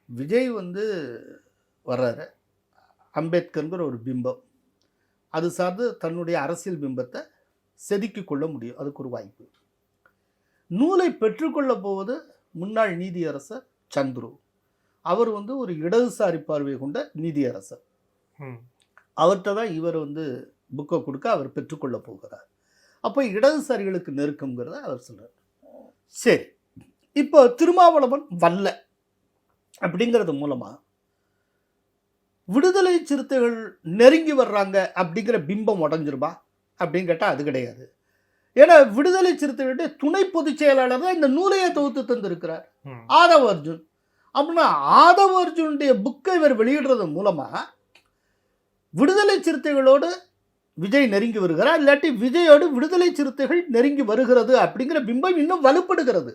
விஜய் வந்து வர்றாரு, அம்பேத்கருங்கிற ஒரு பிம்பம், அது சார்ந்து தன்னுடைய அரசியல் பிம்பத்தை செதுக்கி கொள்ள முடியும். அதுக்கு ஒரு வாய்ப்பு. நூலை பெற்றுக்கொள்ள போவது முன்னாள் நீதியரசர் சந்துரு. அவர் வந்து ஒரு இடதுசாரி பார்வை கொண்ட நீதியரசர். அவர்கிட்ட தான் இவர் வந்து புக்கை கொடுக்க அவர் பெற்றுக்கொள்ள போகிறார். அப்போ இடதுசாரிகளுக்கு நெருக்கம்ங்கிறத அவர் சொல்கிறார். சரி, இப்போ திருமாவளவன் வல்ல அப்படிங்கிறது மூலமாக விடுதலை சிறுத்தைகள் நெருங்கி வர்றாங்க அப்படிங்கிற பிம்பம் உடஞ்சிருமா அப்படின்னு கேட்டால் அது கிடையாது. ஏன்னா விடுதலை சிறுத்தைகளுடைய துணை பொதுச் செயலாளர் தான் இந்த நூலையை தொகுத்து தந்திருக்கிறார், ஆதவ் அர்ஜுன். அப்படின்னா ஆதவ் அர்ஜுனுடைய புக்கை இவர் வெளியிடுறது மூலமாக விடுதலை சிறுத்தைகளோடு விஜய் நெருங்கி வருகிறார், இல்லாட்டி விஜயோடு விடுதலை சிறுத்தைகள் நெருங்கி வருகிறது அப்படிங்கிற பிம்பம் இன்னும் வலுப்படுகிறது.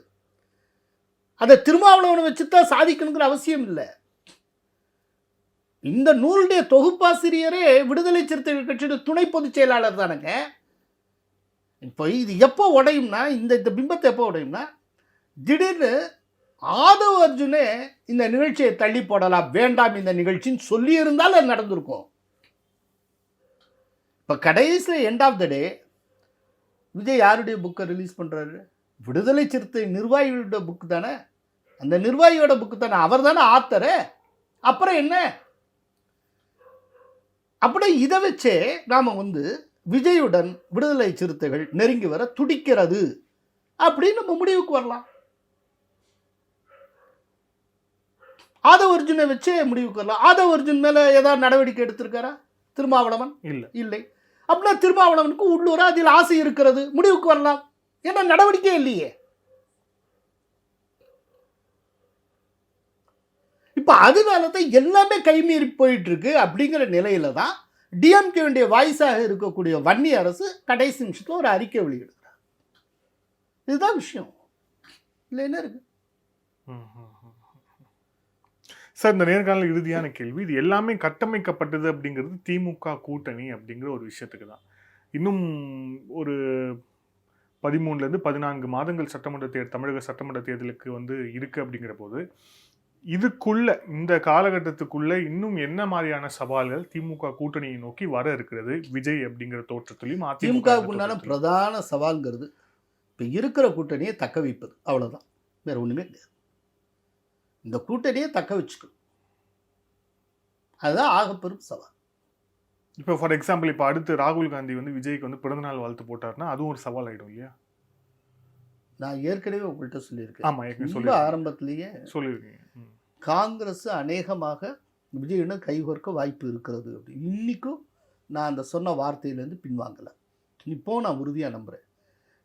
அதை திருமாவளவனை வச்சுதான் சாதிக்கணுங்கிற அவசியம் இல்லை. இந்த நூலுடைய தொகுப்பாசிரியரே விடுதலை சிறுத்தைகள் கட்சியோட துணை பொதுச் செயலாளர் தானுங்க. இப்போ இது எப்போ உடையும்னா, இந்த பிம்பத்தை எப்போ உடையும்னா, திடீர்னு ஆதவ அர்ஜுனே இந்த நிகழ்ச்சியை தள்ளி போடலாம், வேண்டாம் இந்த நிகழ்ச்சின்னு சொல்லியிருந்தால் அது நடந்திருக்கும். இப்போ கடைசியில் எண்ட் ஆஃப் த டே விஜய் யாருடைய புக்கை ரிலீஸ் பண்ணுறாரு? விடுதலை சிறுத்தை நிர்வாகிகளோட புக்கு தானே, அந்த நிர்வாகியோட புக்கு தானே, அவர் தானே ஆத்தரு. அப்புறம் என்ன? அப்படியே இதை வச்சே நாம் விஜயுடன் விடுதலை சிறுத்தைகள் நெருங்கி வர துடிக்கிறது அப்படின்னு நம்ம முடிவுக்கு வரலாம். ஆதவ அர்ஜுனை வச்சே முடிவுக்கு வரலாம். ஆதவ அர்ஜுன் மேல ஏதாவது நடவடிக்கை எடுத்திருக்காரா திருமாவளவன்? இல்லை. அப்படின்னா திருமாவளவனுக்கு உள்ளூரா அதில் ஆசை இருக்கிறது, முடிவுக்கு வரலாம். ஏன்னா நடவடிக்கை இல்லையே. இப்ப அதனாலதான் எல்லாமே கைமீறி போயிட்டு இருக்கு. அப்படிங்கிற நிலையில தான் டிஎம்கே வாய்ஸாக இருக்கக்கூடிய வன்னி அரசு கடைசி நிமிஷத்துல ஒரு அறிக்கை வெளியிடுறார். இதுதான் விஷயம். இல்லை என்ன இருக்கு சார்? இந்த நேர்காணல் இறுதியான கேள்வி, இது எல்லாமே கட்டமைக்கப்பட்டது அப்படிங்கிறது திமுக கூட்டணி அப்படிங்கிற ஒரு விஷயத்துக்கு தான். இன்னும் ஒரு 13 14 மாதங்கள் தமிழக சட்டமன்ற தேர்தலுக்கு இருக்கு. அப்படிங்கிற போது இதுக்குள்ள, இந்த காலகட்டத்துக்குள்ள இன்னும் என்ன மாதிரியான சவால்கள் திமுக கூட்டணியை நோக்கி வர இருக்கிறது விஜய் அப்படிங்கிற தோற்றத்திலையும் திமுக பிரதான சவால்ங்கிறது இப்ப இருக்கிற கூட்டணியை தக்க வைப்பது, அவ்வளவுதான், வேற ஒண்ணுமே கிடையாது. இந்த கூட்டணியை தக்க வச்சுக்கணும், அதுதான் ஆகப்பெரும் சவால். இப்போ ஃபார் எக்ஸாம்பிள், இப்போ அடுத்து ராகுல் காந்தி விஜய்க்கு பிறந்தநாள் வாழ்த்து போட்டாருன்னா அதுவும் ஒரு சவால் ஆயிடும் இல்லையா? நான் ஏற்கனவே உங்கள்கிட்ட சொல்லியிருக்கேன். ஆமா, ரொம்ப ஆரம்பத்திலேயே சொல்லியிருக்கேன். காங்கிரஸ் அநேகமாக விஜயுடன் கைகோர்க்க வாய்ப்பு இருக்கிறது அப்படி. இன்னைக்கும் நான் அந்த சொன்ன வார்த்தையிலேருந்து பின்வாங்கலை. இப்போ நான் உறுதியாக நம்புகிறேன்.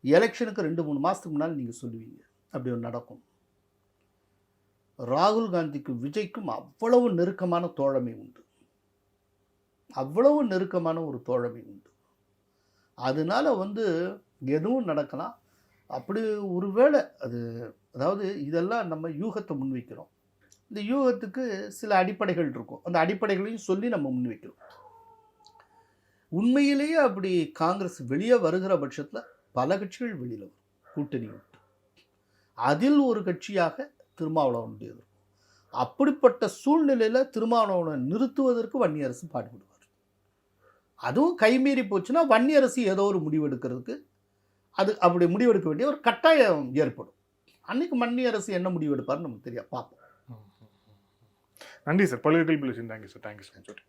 எலெக்ஷனுக்கு 2-3 மாதத்துக்கு முன்னால் நீங்கள் சொல்லுவீங்க அப்படி ஒன்று நடக்கும். ராகுல் காந்திக்கும் விஜய்க்கும் அவ்வளவு நெருக்கமான தோழமை உண்டு, அவ்வளவு நெருக்கமான ஒரு தோழமை உண்டு. அதனால எதுவும் நடக்கலாம். அப்படி ஒருவேளை அது, அதாவது இதெல்லாம் நம்ம யூகத்தை முன்வைக்கிறோம். இந்த யூகத்துக்கு சில அடிப்படைகள் இருக்கும், அந்த அடிப்படைகளையும் சொல்லி நம்ம முன்வைக்கிறோம். உண்மையிலேயே அப்படி காங்கிரஸ் வெளியே வருகிற பட்சத்தில் பல கட்சிகள் வெளியில் வரும், கூட்டணி விட்டு. அதில் ஒரு கட்சியாக திருமாவளவனுடையது. அப்படிப்பட்ட சூழ்நிலையில் திருமாவளவனை நிறுத்துவதற்கு வன்னி அரசு பாடுபடுவார். அதுவும் கைமீறி போச்சுன்னா வன்னி அரசு ஏதோ ஒரு முடிவெடுக்கிறதுக்கு, அது அப்படி முடிவெடுக்க வேண்டிய ஒரு கட்டாயம் ஏற்படும். அன்னைக்கு மத்திய அரசு என்ன முடிவெடுப்பார்னு நமக்கு தெரியாது, பார்ப்போம். நன்றி சார். பல்வேறு கேள்வி. Thank you sir.